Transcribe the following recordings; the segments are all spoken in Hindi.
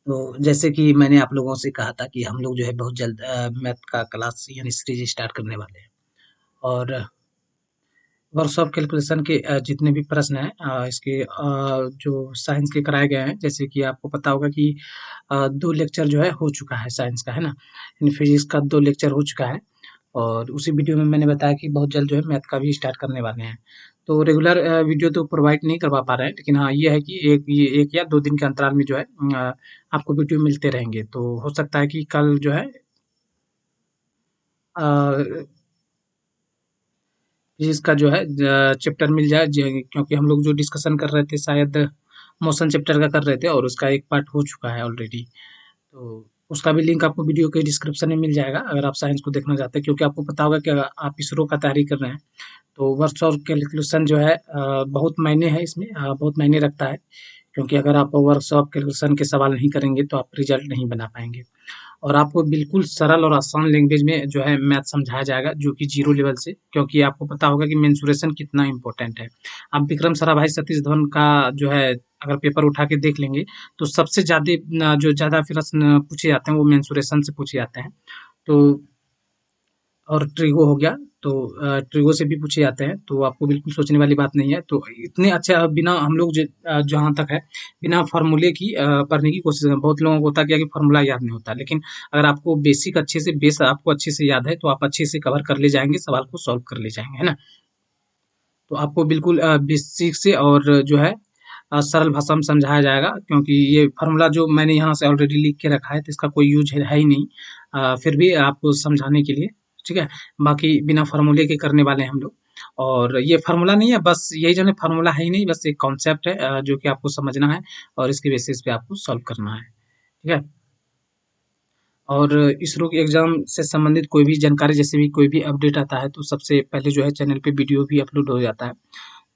तो जैसे कि मैंने आप लोगों से कहा था कि हम लोग जो है बहुत जल्द मैथ का क्लास यानी सीरीज स्टार्ट करने वाले हैं। और वर्कशॉप कैलकुलेशन के जितने भी प्रश्न हैं इसके जो साइंस के कराए गए हैं, जैसे कि आपको पता होगा कि 2 लेक्चर जो है हो चुका है साइंस का, है ना? यानी फिजिक्स का 2 लेक्चर हो चुका है। और उसी वीडियो में मैंने बताया कि बहुत जल्द जो है मैथ का भी स्टार्ट करने वाले हैं। तो रेगुलर वीडियो तो प्रोवाइड नहीं करवा पा रहे हैं, लेकिन हाँ, ये है कि ये 1 या 2 दिन के अंतराल में जो है आपको वीडियो मिलते रहेंगे। तो हो सकता है कि कल जो है अ, फिजिक्स का जो है चैप्टर मिल जाए, क्योंकि हम लोग जो डिस्कशन कर रहे थे शायद मोशन चैप्टर का कर रहे थे और उसका एक पार्ट हो चुका है ऑलरेडी। तो उसका भी लिंक आपको वीडियो के डिस्क्रिप्शन में मिल जाएगा अगर आप साइंस को देखना चाहते हैं, क्योंकि आपको पता होगा कि अगर आप इसरो का तैयारी कर रहे हैं तो वर्ड्स और कैलकुलेशन जो है बहुत मायने है इसमें, बहुत मायने रखता है। क्योंकि अगर आप वर्कशॉप कैलकुलेशन के सवाल नहीं करेंगे तो आप रिजल्ट नहीं बना पाएंगे। और आपको बिल्कुल सरल और आसान लैंग्वेज में जो है मैथ समझाया जाएगा, जो कि जीरो लेवल से, क्योंकि आपको पता होगा कि मेंसुरेशन कितना इंपॉर्टेंट है। आप विक्रम साराभाई सतीश धवन का जो है अगर पेपर उठा के देख लेंगे तो सबसे ज़्यादा जो ज़्यादा प्रश्न पूछे जाते हैं वो मेंसुरेशन से पूछे जाते हैं। तो और ट्रिगो हो गया, तो ट्रिगो से भी पूछे जाते हैं, तो आपको बिल्कुल सोचने वाली बात नहीं है। तो इतने अच्छे बिना हम लोग जहाँ तक है बिना फार्मूले की पढ़ने की कोशिश करें। बहुत लोगों को होता क्या है कि फार्मूला याद नहीं होता, लेकिन अगर आपको बेसिक अच्छे से बेस आपको अच्छे से याद है तो आप अच्छे से कवर कर ले जाएंगे, सवाल को सॉल्व कर ले जाएंगे, है ना? तो आपको बिल्कुल बेसिक से और जो है सरल भाषा में समझाया जाएगा, क्योंकि ये फार्मूला जो मैंने यहाँ से ऑलरेडी लिख के रखा है तो इसका कोई यूज है ही नहीं, फिर भी आपको समझाने के लिए, ठीक है? बाकी बिना फार्मूले के करने वाले हैं हम लोग। और ये फार्मूला नहीं है, बस यही जो है फार्मूला है ही नहीं, बस एक कॉन्सेप्ट है जो कि आपको समझना है और इसके बेसिस पे आपको सॉल्व करना है, ठीक है? और इसरो के एग्ज़ाम से संबंधित कोई भी जानकारी, जैसे भी कोई भी अपडेट आता है तो सबसे पहले जो है चैनल पे वीडियो भी अपलोड हो जाता है।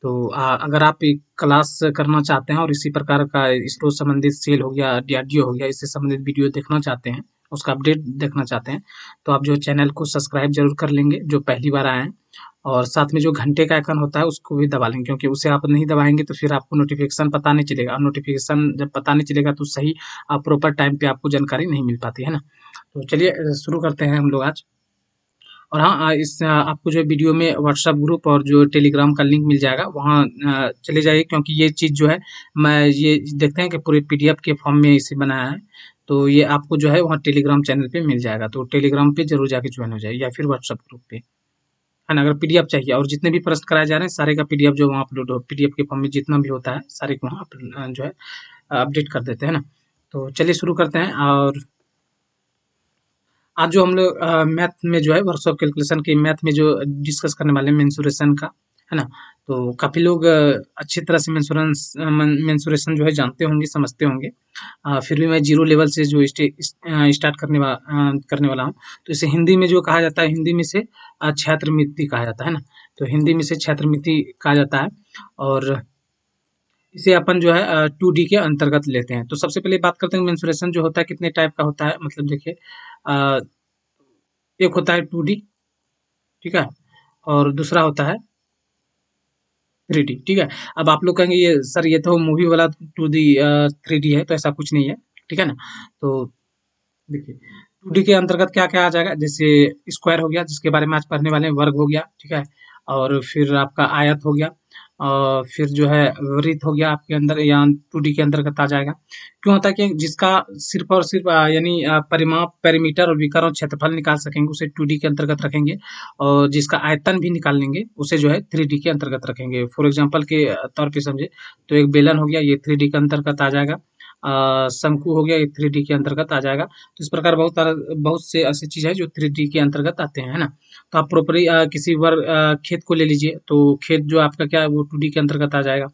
तो अगर आप एक क्लास करना चाहते हैं और इसी प्रकार का इसरो संबंधित सेल हो गया, डीआरडीओ हो गया, इससे संबंधित वीडियो देखना चाहते हैं, उसका अपडेट देखना चाहते हैं, तो आप जो चैनल को सब्सक्राइब ज़रूर कर लेंगे, जो पहली बार आए हैं। और साथ में जो घंटे का आइकन होता है उसको भी दबा लेंगे, क्योंकि उसे आप नहीं दबाएँगे तो फिर आपको नोटिफ़िकेशन पता नहीं चलेगा, और नोटिफ़िकेशन जब पता नहीं चलेगा तो सही प्रॉपर टाइम पे आपको जानकारी नहीं मिल पाती, है ना? तो चलिए शुरू करते हैं हम लोग आज। और हाँ, आपको जो है वीडियो में व्हाट्सएप ग्रुप और जो टेलीग्राम का लिंक मिल जाएगा, वहाँ चले जाइए, क्योंकि ये चीज़ जो है मैं ये देखते हैं कि पूरे पीडीएफ के फॉर्म में इसे बनाया है, तो ये आपको जो है वहाँ टेलीग्राम चैनल पे मिल जाएगा, तो टेलीग्राम पे ज़रूर जाके ज्वाइन हो जाइए या फिर व्हाट्सएप ग्रुप पे, है ना? अगर पीडीएफ चाहिए और जितने भी प्रश्न कराए जा रहे हैं सारे का पीडीएफ जो वहाँ अपलोड हो, पीडीएफ के फॉर्म में जितना भी होता है सारे को वहाँ जो है अपडेट कर देते हैं ना। तो चलिए शुरू करते हैं। और आज जो हम लोग मैथ में जो है वर्कशॉप कैलकुलेशन की मैथ में जो डिस्कस करने वाले हैं मेंसुरेशन का, है ना? तो काफ़ी लोग अच्छी तरह से मेंसुरेशन जो है जानते होंगे, समझते होंगे। फिर भी मैं जीरो लेवल से जो स्टार्ट करने वाला हूँ। तो इसे हिंदी में जो कहा जाता है, हिंदी में से छात्रवृत्ति कहा जाता है ना? तो हिंदी में से छात्रवृत्ति कहा जाता है। और इसे अपन जो है 2D के अंतर्गत लेते हैं। तो सबसे पहले बात करते हैं मेंसुरेशन जो होता है कितने टाइप का होता है। मतलब देखिए, अ, एक होता है 2D, ठीक है? और दूसरा होता है 3D, ठीक है? अब आप लोग कहेंगे ये सर ये तो मूवी वाला 2D 3D है, तो ऐसा कुछ नहीं है, ठीक है ना? तो देखिए, 2D के अंतर्गत क्या-क्या आ जाएगा, जैसे स्क्वायर हो गया जिसके बारे में आज पढ़ने वाले हैं, वर्ग हो गया, ठीक है? और फिर आपका आयत हो गया, फिर जो है वृत्त हो गया आपके अंदर, या 2D के अंतर्गत आ जाएगा। क्यों होता है कि जिसका सिर्फ़ और सिर्फ़ यानी परिमाप, पेरीमीटर और विकर्ण और क्षेत्रफल निकाल सकेंगे उसे 2D के अंतर्गत रखेंगे, और जिसका आयतन भी निकाल लेंगे उसे जो है 3D के अंतर्गत रखेंगे। फॉर एग्ज़ाम्पल के तौर पे समझे तो एक बेलन हो गया, ये 3D के अंतर्गत आ जाएगा। शंकु हो गया, ये 3D के अंतर्गत आ जाएगा। तो इस प्रकार बहुत से ऐसी चीज़ है जो 3D के अंतर्गत आते हैं, है ना? तो आप प्रॉपर्ली किसी खेत को ले लीजिए, तो खेत जो आपका क्या है वो 2D के अंतर्गत आ जाएगा।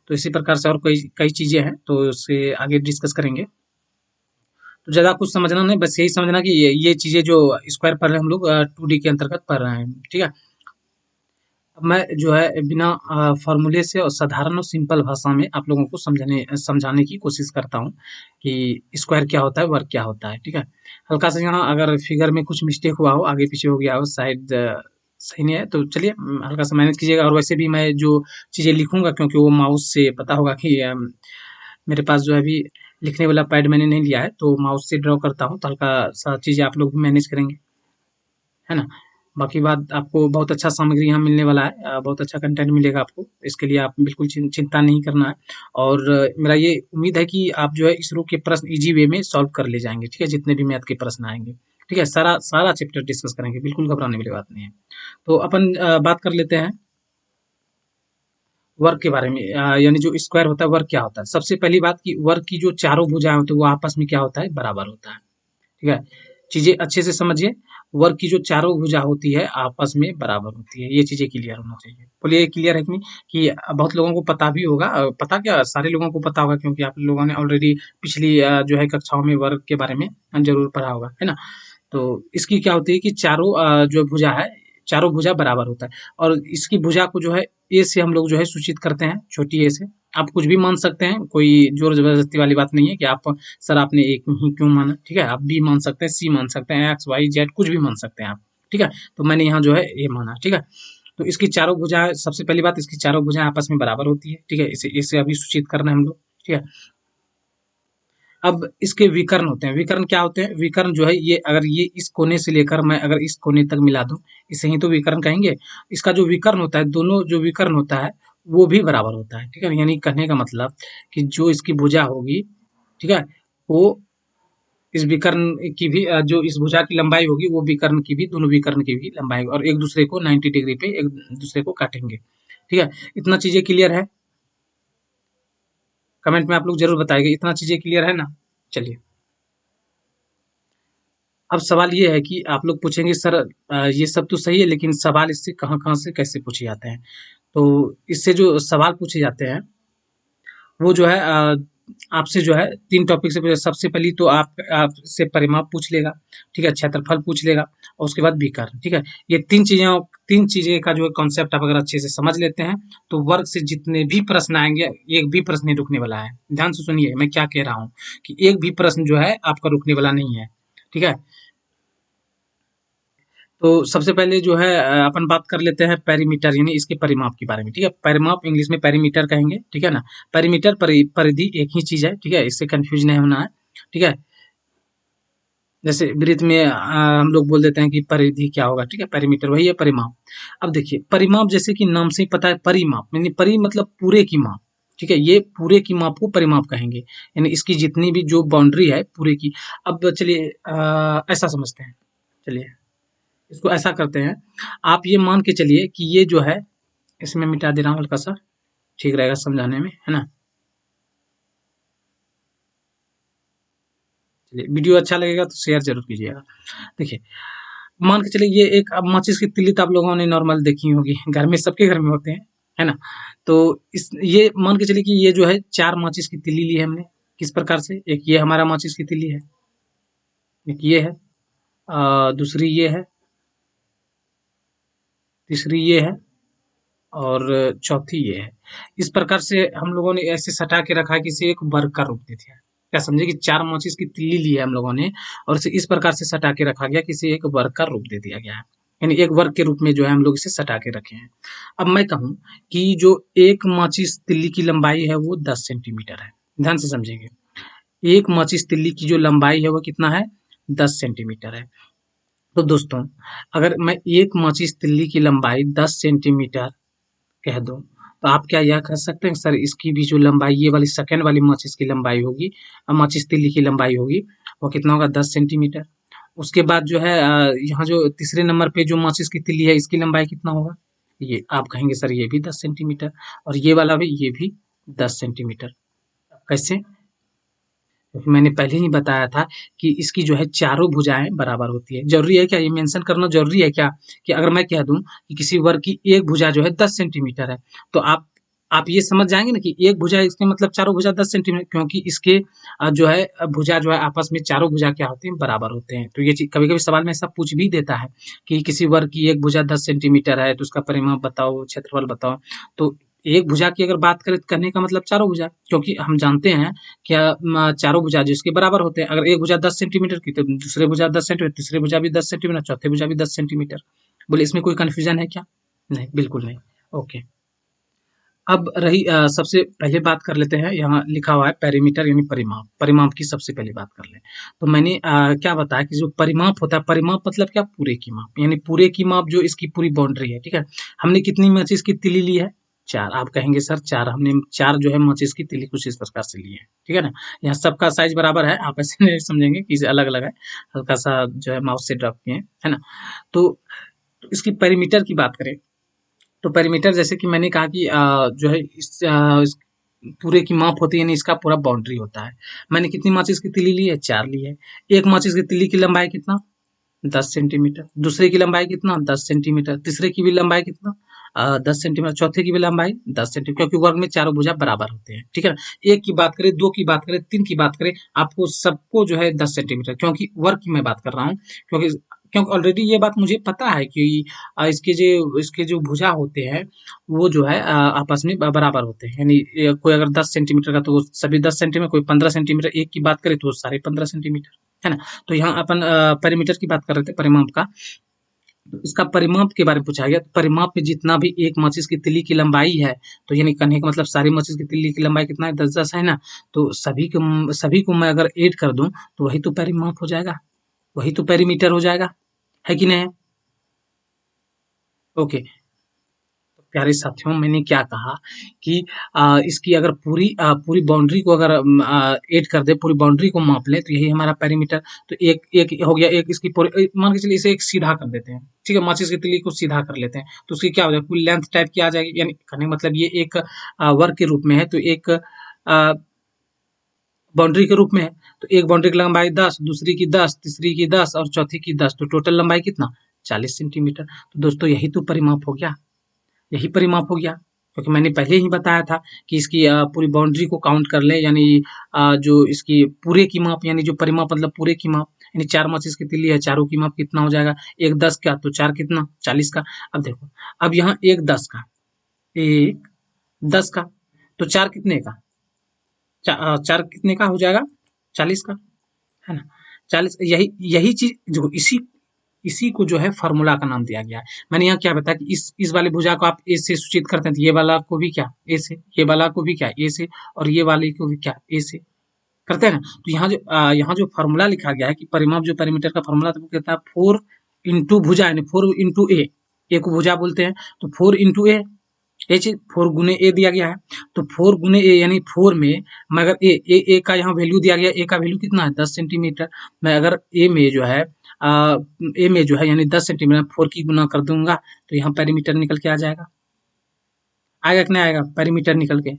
तो इसी प्रकार से और कई कई चीज़ें हैं, तो उससे आगे डिस्कस करेंगे। तो ज़्यादा कुछ समझना नहीं, बस यही समझना कि ये चीज़ें जो स्क्वायर पढ़ रहे हैं हम लोग 2D के अंतर्गत पढ़ रहे हैं, ठीक है? अब मैं जो है बिना फ़ॉर्मूले से और साधारण और सिंपल भाषा में आप लोगों को समझाने की कोशिश करता हूँ कि स्क्वायर क्या होता है, वर्ग क्या होता है, ठीक है? हल्का सा यहाँ अगर फिगर में कुछ मिस्टेक हुआ हो, आगे-पीछे हो गया हो, शायद सही नहीं है, तो चलिए हल्का सा मैनेज कीजिएगा। और वैसे भी मैं जो चीज़ें लिखूँगा, क्योंकि वो माउस से पता होगा कि मेरे पास जो है अभी लिखने वाला पैड मैंने नहीं लिया है, तो माउस से ड्रॉ करता हूँ, तो हल्का सा चीज़ें आप लोग भी मैनेज करेंगे, है ना। बाकी बात, आपको बहुत अच्छा सामग्री यहाँ मिलने वाला है, बहुत अच्छा कंटेंट मिलेगा आपको, इसके लिए आप बिल्कुल चिंता नहीं करना है। और मेरा ये उम्मीद है कि आप जो है इसरो के प्रश्न इजी वे में सॉल्व कर ले जाएंगे, ठीक है, जितने भी मैथ के प्रश्न आएंगे, ठीक है, सारा सारा चैप्टर डिस्कस करेंगे, बिल्कुल घबराने वाली बात नहीं है। तो अपन बात कर लेते हैं वर्ग के बारे में, यानी जो स्क्वायर होता है, वर्ग क्या होता है। सबसे पहली बात कि वर्ग की जो चारों भुजाएं होती है वो आपस में क्या होता है, बराबर होता है, ठीक है। चीजें अच्छे से समझिए, वर्ग की जो चारों भुजा होती है आपस में बराबर होती है, ये चीजें क्लियर होना चाहिए। बोलिए ये क्लियर है कि नहीं, कि बहुत लोगों को पता भी होगा, पता क्या, सारे लोगों को पता होगा, क्योंकि आप लोगों ने ऑलरेडी पिछली जो है कक्षाओं में वर्ग के बारे में जरूर पढ़ा होगा, है ना। तो इसकी क्या होती है कि चारों जो भुजा है, चारों भुजा बराबर होता है, और इसकी भुजा को जो है ए से हम लोग जो है सूचित करते हैं, छोटी ए से। आप कुछ भी मान सकते हैं, कोई जोर जबरदस्ती वाली बात नहीं है कि आप, सर आपने एक ही क्यों माना, ठीक है, आप बी मान सकते हैं, सी मान सकते हैं, एक्स वाई जेड कुछ भी मान सकते हैं आप, ठीक है। तो मैंने यहाँ जो है ए माना, ठीक है। तो इसकी चारों भुजाएं, सबसे पहली बात, इसकी चारों भुजाएं आपस में बराबर होती है, ठीक है, इसे अभी सूचित करना है हम लोग, ठीक है। अब इसके विकर्ण होते हैं, विकर्ण क्या होते हैं, विकर्ण जो है ये, अगर ये इस कोने से लेकर मैं अगर इस कोने तक मिला दूं, इसे ही तो विकर्ण कहेंगे। इसका जो विकर्ण होता है, दोनों जो विकर्ण होता है वो भी बराबर होता है, ठीक है। यानी कहने का मतलब कि जो इसकी भुजा होगी, ठीक है, वो इस विकर्ण की भी, जो इस भुजा की लंबाई होगी वो विकर्ण की भी, दोनों विकर्ण की भी लंबाई होगी, और एक दूसरे को 90 डिग्री पे एक दूसरे को काटेंगे, ठीक है। इतना चीजें क्लियर है, कमेंट में आप लोग जरूर बताइए, इतना चीजें क्लियर है ना। चलिए, अब सवाल ये है कि आप लोग पूछेंगे सर, ये सब तो सही है, लेकिन सवाल इससे कहाँ-कहाँ से कैसे पूछे जाते हैं? तो इससे जो सवाल पूछे जाते हैं, वो जो है आपसे जो है 3 टॉपिक से पूछे। सबसे पहली तो आप आपसे परिमाप पूछ लेगा, ठीक है, क्षेत्रफल पूछ लेगा, और उसके बाद विकर्ण, ठीक है। ये 3 चीज़ें का जो है कॉन्सेप्ट आप अगर अच्छे से समझ लेते हैं, तो वर्ग से जितने भी प्रश्न आएँगे, एक भी प्रश्न नहीं रुकने वाला है। ध्यान से सुनिए मैं क्या कह रहा हूँ, कि एक भी प्रश्न जो है आपका रुकने वाला नहीं है, ठीक है। तो सबसे पहले जो है अपन बात कर लेते हैं पेरीमीटर, यानी इसके परिमाप के बारे में, ठीक है। परिमाप इंग्लिश में पेरीमीटर कहेंगे, ठीक है ना। पेरीमीटर परिधि एक ही चीज है, ठीक है, इससे कंफ्यूज नहीं होना है, ठीक है। जैसे वृत्त में हम लोग बोल देते हैं कि परिधि क्या होगा, ठीक है, पेरीमीटर वही है परिमाप। अब देखिए परिमाप, जैसे कि नाम से ही पता है, परिमाप यानी परि मतलब पूरे की माप, ठीक है, ये पूरे की माप को परिमाप कहेंगे, यानी इसकी जितनी भी जो बाउंड्री है पूरे की। अब चलिए ऐसा समझते हैं, चलिए इसको ऐसा करते हैं, आप ये मान के चलिए कि ये जो है, इसमें मिटा दे रहा हूँ हल्का सा, ठीक रहेगा समझाने में, है ना। चलिए वीडियो अच्छा लगेगा तो शेयर जरूर कीजिएगा। देखिए, मान के चलिए ये एक, अब माचिस की तिल्ली तो आप लोगों ने नॉर्मल देखी होगी, घर में सबके घर में होते हैं, है ना। तो इस ये मान के चलिए कि ये जो है 4 माचिस की तिल्ली ली है हमने, किस प्रकार से, एक ये हमारा माचिस की तिल्ली है, एक ये है, दूसरी ये है, तीसरी ये है, और चौथी ये है। इस प्रकार से हम लोगों ने ऐसे सटा के रखा है कि इसे एक वर्ग का रूप दे दिया। क्या समझे, कि 4 माचिस की तिल्ली ली है हम लोगों ने, और इसे इस प्रकार से सटा के रखा गया कि इसे एक वर्ग का रूप दे दिया गया है, यानी एक वर्ग के रूप में जो है हम लोग इसे सटा के रखे हैं। अब मैं कहूँ कि जो एक माचिस तिल्ली की लंबाई है वो 10 सेंटीमीटर है, ध्यान से समझेंगे। एक माचिस तिल्ली की जो लंबाई है वो कितना है, 10 सेंटीमीटर है। तो दोस्तों, अगर मैं एक माचिस तिल्ली की लंबाई 10 सेंटीमीटर कह दूँ, तो आप क्या यह कह सकते हैं सर इसकी भी जो लंबाई, ये वाली सेकंड वाली माचिस की लंबाई होगी, माचिस तीली की लंबाई होगी, वो कितना होगा, 10 सेंटीमीटर। उसके बाद जो है यहाँ जो तीसरे नंबर पे जो माचिस की तिल्ली है, इसकी लंबाई कितना होगा, ये आप कहेंगे सर ये भी 10 सेंटीमीटर, और ये वाला भी, ये भी 10 सेंटीमीटर। कैसे, क्योंकि मैंने पहले ही बताया था कि इसकी जो है चारों भुजाएं बराबर होती है। जरूरी है क्या, ये मेंशन करना जरूरी है क्या, कि अगर मैं कह दूं कि किसी वर्ग की एक भुजा जो है 10 सेंटीमीटर है, तो आप ये समझ जाएंगे ना कि एक भुजा, इसके मतलब चारों भुजा 10 सेंटीमीटर, क्योंकि इसके जो है भुजा जो है आपस में, चारों भुजा क्या होते हैं, बराबर होते हैं। तो ये चीज कभी कभी सवाल में ऐसा पूछ भी देता है कि किसी वर्ग की एक भुजा 10 सेंटीमीटर है, तो उसका परिमाप बताओ, क्षेत्रफल बताओ। तो एक भुजा की अगर बात करें तो कहने का मतलब चारों भुजा, क्योंकि हम जानते हैं क्या, चारों भुजा जिसके बराबर होते हैं। अगर एक भुजा 10 सेंटीमीटर की, तो दूसरे भुजा 10 सेंटीमीटर, तीसरे भुजा भी 10 सेंटीमीटर, चौथे भुजा भी 10 सेंटीमीटर। बोले इसमें कोई कंफ्यूजन है क्या, नहीं बिल्कुल नहीं। ओके, अब रही सबसे पहले बात कर लेते हैं, यहाँ लिखा हुआ है पेरीमीटर यानी परिमाप। परिमाप की सबसे पहले बात कर लें। तो मैंने क्या बताया कि जो परिमाप होता है, परिमाप मतलब क्या, पूरे की माप, यानी पूरे की माप जो इसकी पूरी बाउंड्री है, ठीक है। हमने कितनी माचिस की तिली ली है, 4। आप कहेंगे सर 4, हमने 4 जो है माचिस की तिली कुछ इस प्रकार से ली है, ठीक है ना। यहाँ सबका साइज बराबर है, आप ऐसे नहीं समझेंगे कि अलग अलग है, हल्का सा जो है माउस से ड्रॉप किए हैं, है ना। तो इसकी पेरीमीटर की बात करें, तो पेरीमीटर जैसे कि मैंने कहा कि जो है इस पूरे की माप होती है, यानी इसका पूरा बाउंड्री होता है। मैंने कितनी माचिस की तीली ली है, 4 ली है। एक माचिस की तीली की लंबाई कितना, 10 सेंटीमीटर। दूसरे की लंबाई कितना, 10 सेंटीमीटर। तीसरे की भी लंबाई कितना, 10 सेंटीमीटर। चौथे की भी लंबाई 10 सेंटीमीटर, क्योंकि वर्ग में चारों भुजा बराबर होते हैं, ठीक है ना। एक की बात करें, दो की बात करें, तीन की बात करें, आपको सबको जो है 10 सेंटीमीटर, क्योंकि वर्ग की मैं बात कर रहा हूँ, क्योंकि क्योंकि ऑलरेडी ये बात मुझे पता है कि इसके जो भुजा होते हैं वो जो है आपस में बराबर होते हैं, यानी कोई अगर 10 सेंटीमीटर का तो वो सभी 10 सेंटीमीटर, कोई 15 सेंटीमीटर। एक की बात करें तो वो सारे 15 सेंटीमीटर, है ना। तो यहाँ अपन परिमीटर की बात कर रहे थे, परिमाप का। तो इसका परिमाप के बारे में पूछा गया, तो परिमाप में जितना भी एक माचिस की तिली की लंबाई है, तो यानी कहने का मतलब सारी माचिस की तिली की लंबाई कितना है, 10-10 है ना। तो सभी को मैं अगर ऐड कर दूं तो वही तो परिमाप हो जाएगा, वही तो पेरीमीटर हो जाएगा, है कि नहीं। ओके। तो प्यारे साथियों, मैंने क्या कहा कि इसकी अगर पूरी बाउंड्री को अगर ऐड कर दे, पूरी बाउंड्री को माप लें, तो यही हमारा पेरीमीटर। तो एक एक हो गया, एक इसकी पूरी, मान के चलिए इसे एक सीधा कर देते हैं, ठीक है, माचिस की तीली को सीधा कर लेते हैं, तो उसकी क्या हो जाएगी, पूरी लेंथ टाइप की आ जाएगी, यानी कहने का मतलब ये एक वर्ग के रूप में है, तो एक बाउंड्री के रूप में है। तो एक बाउंड्री की लंबाई 10, दूसरी की 10, तीसरी की 10 और चौथी की 10, तो टोटल लंबाई कितना, 40 सेंटीमीटर। तो दोस्तों यही तो परिमाप हो गया, यही परिमाप हो गया, क्योंकि मैंने पहले ही बताया था कि इसकी पूरी बाउंड्री को काउंट कर लें, यानी जो इसकी पूरे की माप, यानी जो परिमाप मतलब पूरे की माप, यानी 4 माचिस की तीली है, चारों की माप कितना हो जाएगा, एक 10 का तो 4 कितना, 40 का। अब देखो, अब यहाँ एक 10 का, एक 10 का, तो 4 कितने का, 4 कितने का हो जाएगा, 40 का, है ना। 40, यही यही चीज जो इसी इसी को जो है फार्मूला का नाम दिया गया है। मैंने यहाँ क्या बताया कि इस वाले भुजा को आप ए से सूचित करते हैं, तो ये वाला को भी क्या, ए से, ये वाला को भी क्या, ए से, और ये वाले को भी क्या, ए से करते हैं ना। तो यहाँ जो फार्मूला लिखा गया है कि परिमाप जो पेरीमीटर का फार्मूला, तो वो कहता है 4 इंटू भुजा, यानी 4 इंटू ए को भुजा बोलते हैं, तो 4 इंटू ए चीज 4 गुने ए दिया गया है, तो 4 गुने ए यानी 4 में मैं अगर ए का यहाँ वैल्यू दिया गया, ए का वैल्यू कितना है, 10 सेंटीमीटर। मैं अगर ए में जो है यानी 10 सेंटीमीटर 4 की गुना कर दूंगा, तो यहाँ पेरीमीटर निकल के आ जाएगा, आएगा कि नहीं आएगा, पेरीमीटर निकल के।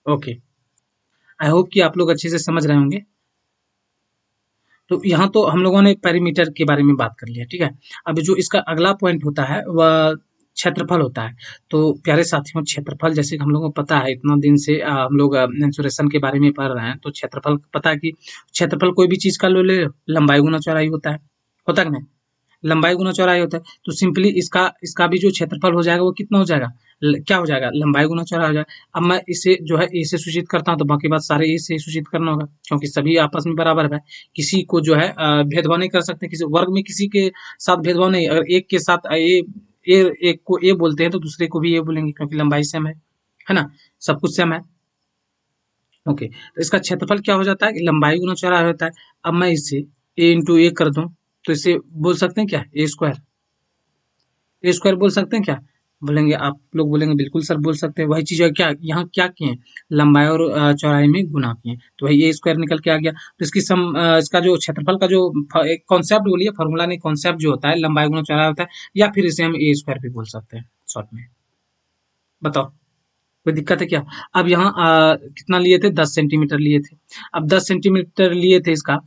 ओके, आई होप कि आप लोग अच्छे से समझ रहे होंगे। तो यहाँ तो हम लोगों ने पेरीमीटर के बारे में बात कर लिया, ठीक है। अब जो इसका अगला पॉइंट होता है वह क्षेत्रफल होता है। तो प्यारे साथियों, क्षेत्रफल जैसे कि हम लोगों को पता है, इतना दिन से हम लोग मेंसुरेशन के बारे में पढ़ रहे हैं, तो क्षेत्रफल पता है कि क्षेत्रफल कोई भी चीज का ले ले, लंबाई गुना चौड़ाई होता है कि नहीं, लंबाई गुना चौड़ाई होता है। तो सिंपली इसका इसका भी जो क्षेत्रफल हो जाएगा वो कितना हो जाएगा, क्या हो जाएगा, लंबाई गुना चौड़ाई हो जाएगा। अब मैं इसे जो है ए से सूचित करता हूँ, तो बाकी बात सारे ए से सूचित करना होगा, क्योंकि सभी आपस में बराबर है। किसी को जो है भेदभाव नहीं कर सकते, किसी वर्ग में किसी के साथ भेदभाव नहीं। अगर एक के साथ एक को ए बोलते हैं तो दूसरे को भी ए बोलेंगे, क्योंकि लंबाई सेम है ना, सब कुछ सेम है। ओके, तो इसका क्षेत्रफल क्या हो जाता है, लंबाई गुना चौड़ाई होता है। अब मैं इसे ए इंटू ए कर दूं, तो इसे बोल सकते हैं क्या, ए स्क्वायर, ए स्क्वायर बोल सकते हैं क्या, बोलेंगे आप लोग, बोलेंगे बिल्कुल सर बोल सकते हैं। वही चीज है, क्या यहाँ क्या किए हैं, लंबाई और चौड़ाई में गुना किए, तो वही ए स्क्वायर निकल के आ गया। तो इसका जो क्षेत्रफल का जो कॉन्सेप्ट बोलिए, फॉर्मूला नहीं, कॉन्सेप्ट जो होता है, लंबाई गुना चौड़ाई होता है, या फिर इसे हम ए स्क्वायर भी बोल सकते हैं शॉर्ट में। बताओ, कोई दिक्कत है क्या। अब यहाँ कितना लिए थे, 10 सेंटीमीटर लिए थे। अब 10 सेंटीमीटर लिए थे इसका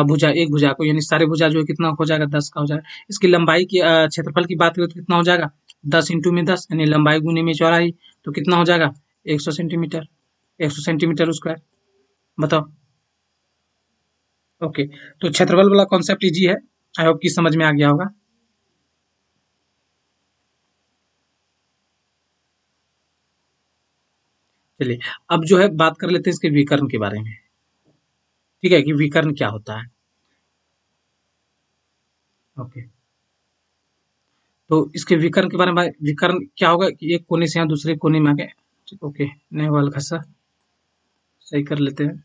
भुजा, एक भुजा को, यानी सारे भुजा जो है कितना हो जाएगा, 10 का हो जाएगा। इसकी लंबाई की क्षेत्रफल की बात करें तो कितना हो जाएगा, 10 इंटू में 10, यानी लंबाई गुने में चौड़ाई, तो कितना हो जाएगा, 100 सेंटीमीटर, 100 सेंटीमीटर स्क्वायर। बताओ। ओके, तो क्षेत्रफल वाला कॉन्सेप्ट इजी है, आई होप कि समझ में आ गया होगा। चलिए, अब जो है बात कर लेते हैं इसके विकर्ण के बारे में, ठीक है, कि विकर्ण क्या होता है। ओके, तो इसके विकर्ण के बारे में, विकर्ण क्या होगा कि एक कोने से यहाँ दूसरे कोने में आके, ओके, नहीं वाल घसा सही कर लेते हैं।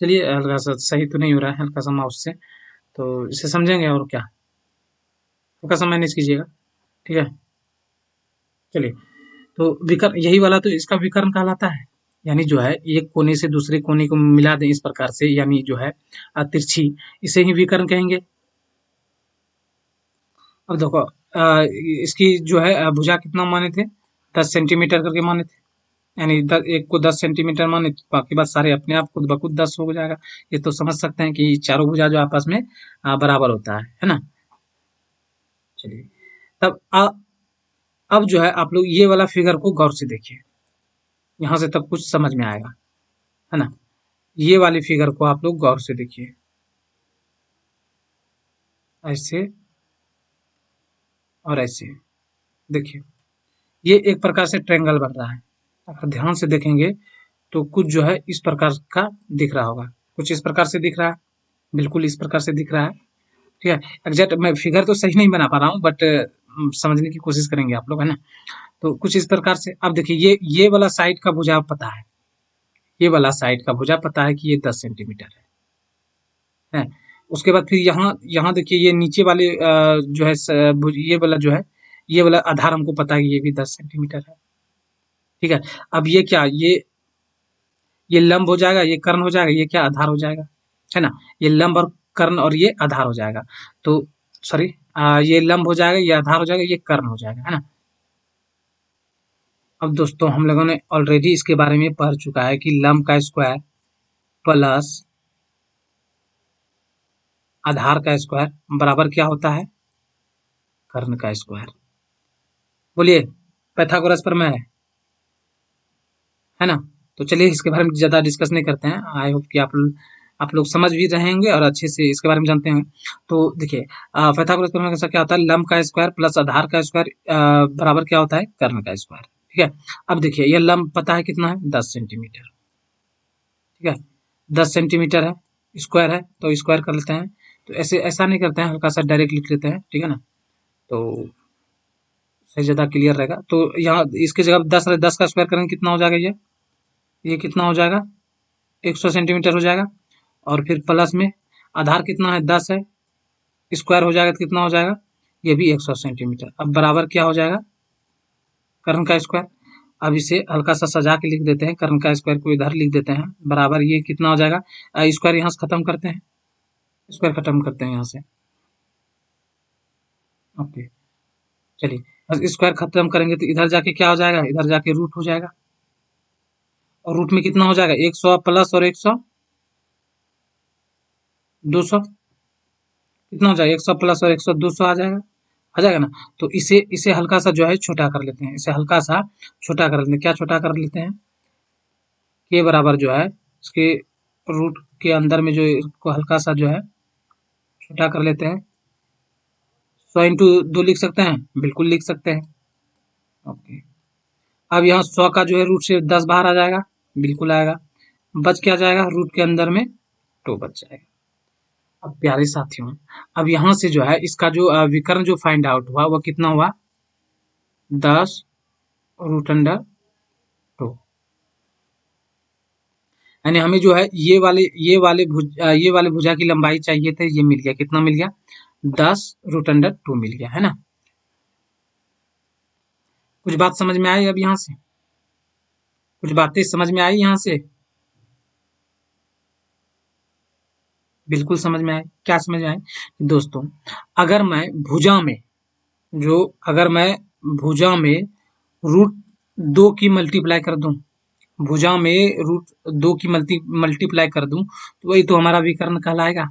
चलिए, हल्का सा सही तो नहीं हो रहा है, हल्का सा माउस से, तो इसे समझेंगे और क्या, हल्का सा मैनेज कीजिएगा, ठीक है। चलिए, तो विकर्ण यही वाला तो इसका विकर्ण कहलाता है, यानी जो है एक कोने से दूसरे कोने को मिला दें इस प्रकार से, यानी जो है तिरछी, इसे ही विकर्ण कहेंगे। अब देखो, इसकी जो है भुजा कितना माने थे, 10 सेंटीमीटर करके माने थे, यानी एक को 10 सेंटीमीटर माने तो बाकी बात सारे अपने आप खुद ब खुद 10 हो जाएगा। ये तो समझ सकते हैं कि चारों भुजा जो आपस में बराबर होता है ना। चलिए, तब अब जो है आप लोग ये वाला फिगर को गौर से देखिए, यहाँ से तब कुछ समझ में आएगा, है ना। ये वाली फिगर को आप लोग गौर से देखिए, ऐसे और ऐसे, देखिए ये एक प्रकार से ट्रायंगल बन रहा है। अगर ध्यान से देखेंगे तो कुछ जो है इस प्रकार का दिख रहा होगा, कुछ इस प्रकार से दिख रहा है, बिल्कुल इस प्रकार से दिख रहा है, ठीक है। एग्जैक्ट मैं फिगर तो सही नहीं बना पा रहा हूँ, बट समझने की कोशिश करेंगे आप लोग, है ना। तो कुछ इस प्रकार से, अब देखिए ये वाला साइड का भुजा पता है, ये वाला साइड का भुजा पता है कि ये 10 सेंटीमीटर है। उसके बाद फिर यहाँ यहाँ देखिए ये नीचे वाले जो है ये वाला जो है, ये वाला आधार हमको पता है कि ये भी 10 सेंटीमीटर है, ठीक है। अब ये क्या, ये लंब हो जाएगा, ये कर्ण हो जाएगा, ये क्या आधार हो जाएगा, है ना। ये लंब और कर्ण और ये आधार हो जाएगा, तो सॉरी, ये लंब हो जाएगा, ये आधार हो जाएगा, ये कर्ण हो जाएगा, है ना। अब दोस्तों हम लोगों ने ऑलरेडी इसके बारे में पढ़ चुका है कि लंब का स्क्वायर प्लस आधार का स्क्वायर बराबर क्या होता है, कर्ण का स्क्वायर। बोलिए, पाइथागोरस पर मैं, है ना। तो चलिए इसके बारे में ज्यादा डिस्कस नहीं करते हैं, आई होप कि आप लोग समझ भी रहे होंगे और अच्छे से इसके बारे में जानते हैं। तो देखिए, पाइथागोरस प्रमेय के अनुसार क्या होता है, लंब का स्क्वायर प्लस आधार का स्क्वायर बराबर क्या होता है, कर्ण का स्क्वायर, ठीक है। अब देखिए ये लंब पता है कितना है, 10 सेंटीमीटर, ठीक है, 10 सेंटीमीटर है, स्क्वायर है तो स्क्वायर कर लेते हैं। तो ऐसे ऐसा नहीं करते हैं, हल्का सा डायरेक्ट लिख लेते हैं, ठीक है ना, तो सही ज्यादा क्लियर रहेगा। तो यहाँ इसकी जगह 10 का स्क्वायर करेंगे कितना हो जाएगा, ये कितना हो जाएगा, 100 सेंटीमीटर हो जाएगा। और फिर प्लस में आधार कितना है, 10 है, स्क्वायर हो जाएगा तो कितना हो जाएगा, ये भी 100 सेंटीमीटर। अब बराबर क्या हो जाएगा, कर्ण का स्क्वायर। अब इसे हल्का सा सजा के लिख देते हैं, कर्ण का स्क्वायर को इधर लिख देते हैं, बराबर ये कितना हो जाएगा, स्क्वायर यहाँ से खत्म करते हैं, स्क्वायर खत्म करते हैं यहाँ से, ओके। चलिए स्क्वायर खत्म करेंगे तो इधर जाके क्या हो जाएगा, इधर जाके रूट हो जाएगा, और रूट में कितना हो जाएगा, 100 प्लस और 100, 200, कितना हो जाएगा, 100 प्लस और 100, 200 आ जाएगा ना। तो इसे इसे हल्का सा जो है छोटा कर लेते हैं, इसे हल्का सा छोटा कर लेते हैं, क्या छोटा कर लेते हैं, के बराबर जो है इसके रूट के अंदर में जो इसको हल्का सा जो है छोटा कर लेते हैं। 100 × 2 लिख सकते हैं, बिल्कुल लिख सकते हैं, ओके। अब यहाँ 100 का जो है रूट से 10 बाहर आ जाएगा, बिल्कुल आएगा, बच क्या जाएगा, रूट के अंदर में 2 बच जाएगा। अब प्यारे साथियों, अब यहाँ से जो है इसका जो विकर्ण जो फाइंड आउट हुआ वो कितना हुआ, 10√2, यानी हमें जो है ये वाले भुजा की लंबाई चाहिए थे, ये मिल गया, कितना मिल गया, 10√2 मिल गया, है ना। कुछ बात समझ में आई, अब यहाँ से कुछ बातें समझ में आई यहाँ से, बिल्कुल समझ में आए, क्या समझ में आए दोस्तों, अगर मैं भुजा में जो अगर मैं भुजा में रूट 2 की मल्टीप्लाई कर दूं, भुजा में रूट 2 की मल्टीप्लाई कर दूं, तो वही तो हमारा विकर्ण कहलाएगा।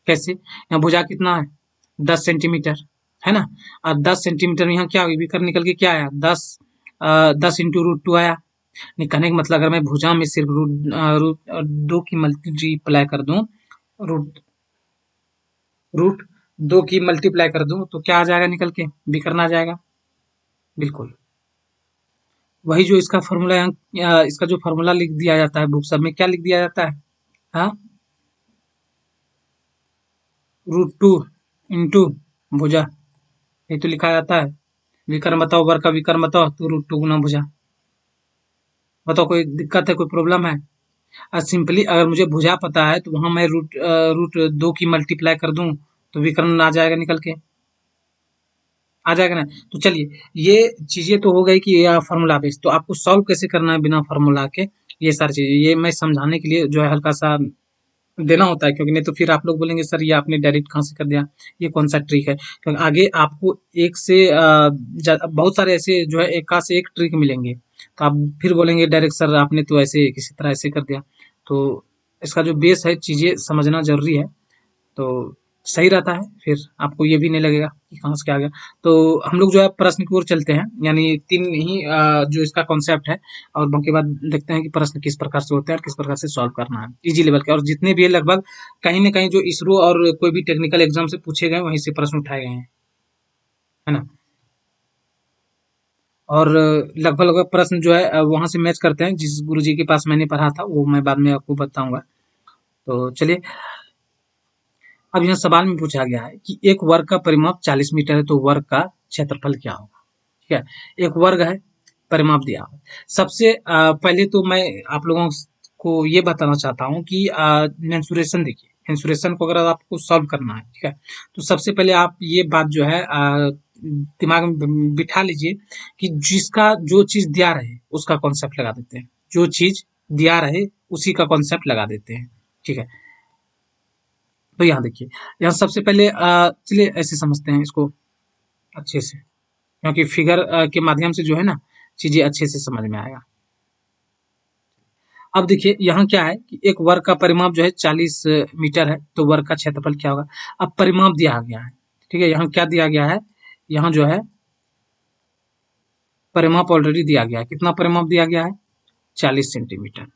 कैसे, यहाँ भुजा कितना है, 10 सेंटीमीटर, है ना। और 10 सेंटीमीटर में यहाँ क्या विकर्ण निकल के क्या आया, 10 × √2 आया। नहीं, कहने का मतलब अगर मैं भुजा में सिर्फ रूट 2 की मल्टीप्लाई कर दूं, रूट रूट 2 की मल्टीप्लाई कर दूं तो क्या आ जाएगा निकल के, विकर्ण आ जाएगा, बिल्कुल। वही जो इसका फॉर्मूला यहाँ इसका जो फॉर्मूला लिख दिया जाता है बुक सब में, क्या लिख दिया जाता है? हाँ, √2 इंटू भुजा, ये तो लिखा जाता है। विकर्ण बताओ, वर्ग का विकर्ण बताओ, तो √2 गुना भुजा। बताओ कोई दिक्कत है, कोई प्रॉब्लम है? सिंपली अगर मुझे भुजा पता है तो वहां मैं √2 की मल्टीप्लाई कर दूं तो विकर्ण आ जाएगा निकल के, आ जाएगा ना। तो चलिए, ये चीजें तो हो गई कि ये फार्मूला बेस, तो आपको सॉल्व कैसे करना है बिना फार्मूला के, ये सारी चीजें ये मैं समझाने के लिए जो है हल्का सा देना होता है, क्योंकि नहीं तो फिर आप लोग बोलेंगे सर ये आपने डायरेक्ट कहाँ से कर दिया, ये कौन सा ट्रिक है। क्योंकि आगे आपको एक से बहुत सारे ऐसे जो है एक का से एक ट्रिक मिलेंगे, तो आप फिर बोलेंगे डायरेक्ट सर आपने तो ऐसे किसी तरह ऐसे कर दिया। तो इसका जो बेस है चीजें समझना जरूरी है, तो सही रहता है, फिर आपको ये भी नहीं लगेगा कि कहाँ से क्या आ गया। तो हम लोग जो है प्रश्न की ओर चलते हैं, यानी तीन ही जो इसका कॉन्सेप्ट है, और बाकी बाद देखते हैं कि प्रश्न किस प्रकार से होते हैं और किस प्रकार से सॉल्व करना है, इजी लेवल के। और जितने भी है लगभग कहीं ना कहीं जो इसरो और कोई भी टेक्निकल एग्जाम से पूछे गए वहीं से प्रश्न उठाए गए हैं, है ना। और लगभग लगभग प्रश्न जो है वहां से मैच करते हैं, जिस गुरु जी के पास मैंने पढ़ा था वो मैं बाद में आपको बताऊंगा। तो चलिए, अब यहाँ सवाल में पूछा गया है कि एक वर्ग का परिमाप 40 मीटर है, तो वर्ग का क्षेत्रफल क्या होगा। ठीक है, एक वर्ग है, परिमाप दिया हुआ है। सबसे पहले तो मैं आप लोगों को ये बताना चाहता हूँ कि मेंसुरेशन देखिए, मेंसुरेशन को अगर आपको सॉल्व करना है, ठीक है, तो सबसे पहले आप ये बात जो है दिमाग में बिठा लीजिए कि जिसका जो चीज दिया रहे उसका कॉन्सेप्ट लगा देते हैं, जो चीज दिया रहे उसी का कॉन्सेप्ट लगा देते हैं। ठीक है, तो यहाँ देखिए, यहाँ सबसे पहले चलिए ऐसे समझते हैं इसको अच्छे से, क्योंकि फिगर के माध्यम से जो है ना चीजें अच्छे से समझ में आएगा। अब देखिए यहाँ क्या है कि एक वर्ग का परिमाप जो है 40 मीटर है, तो वर्ग का क्षेत्रफल क्या होगा। अब परिमाप दिया गया है, ठीक है, यहाँ क्या दिया गया है, यहाँ जो है परिमाप ऑलरेडी दिया गया है। कितना परिमाप दिया गया है? 40 सेंटीमीटर,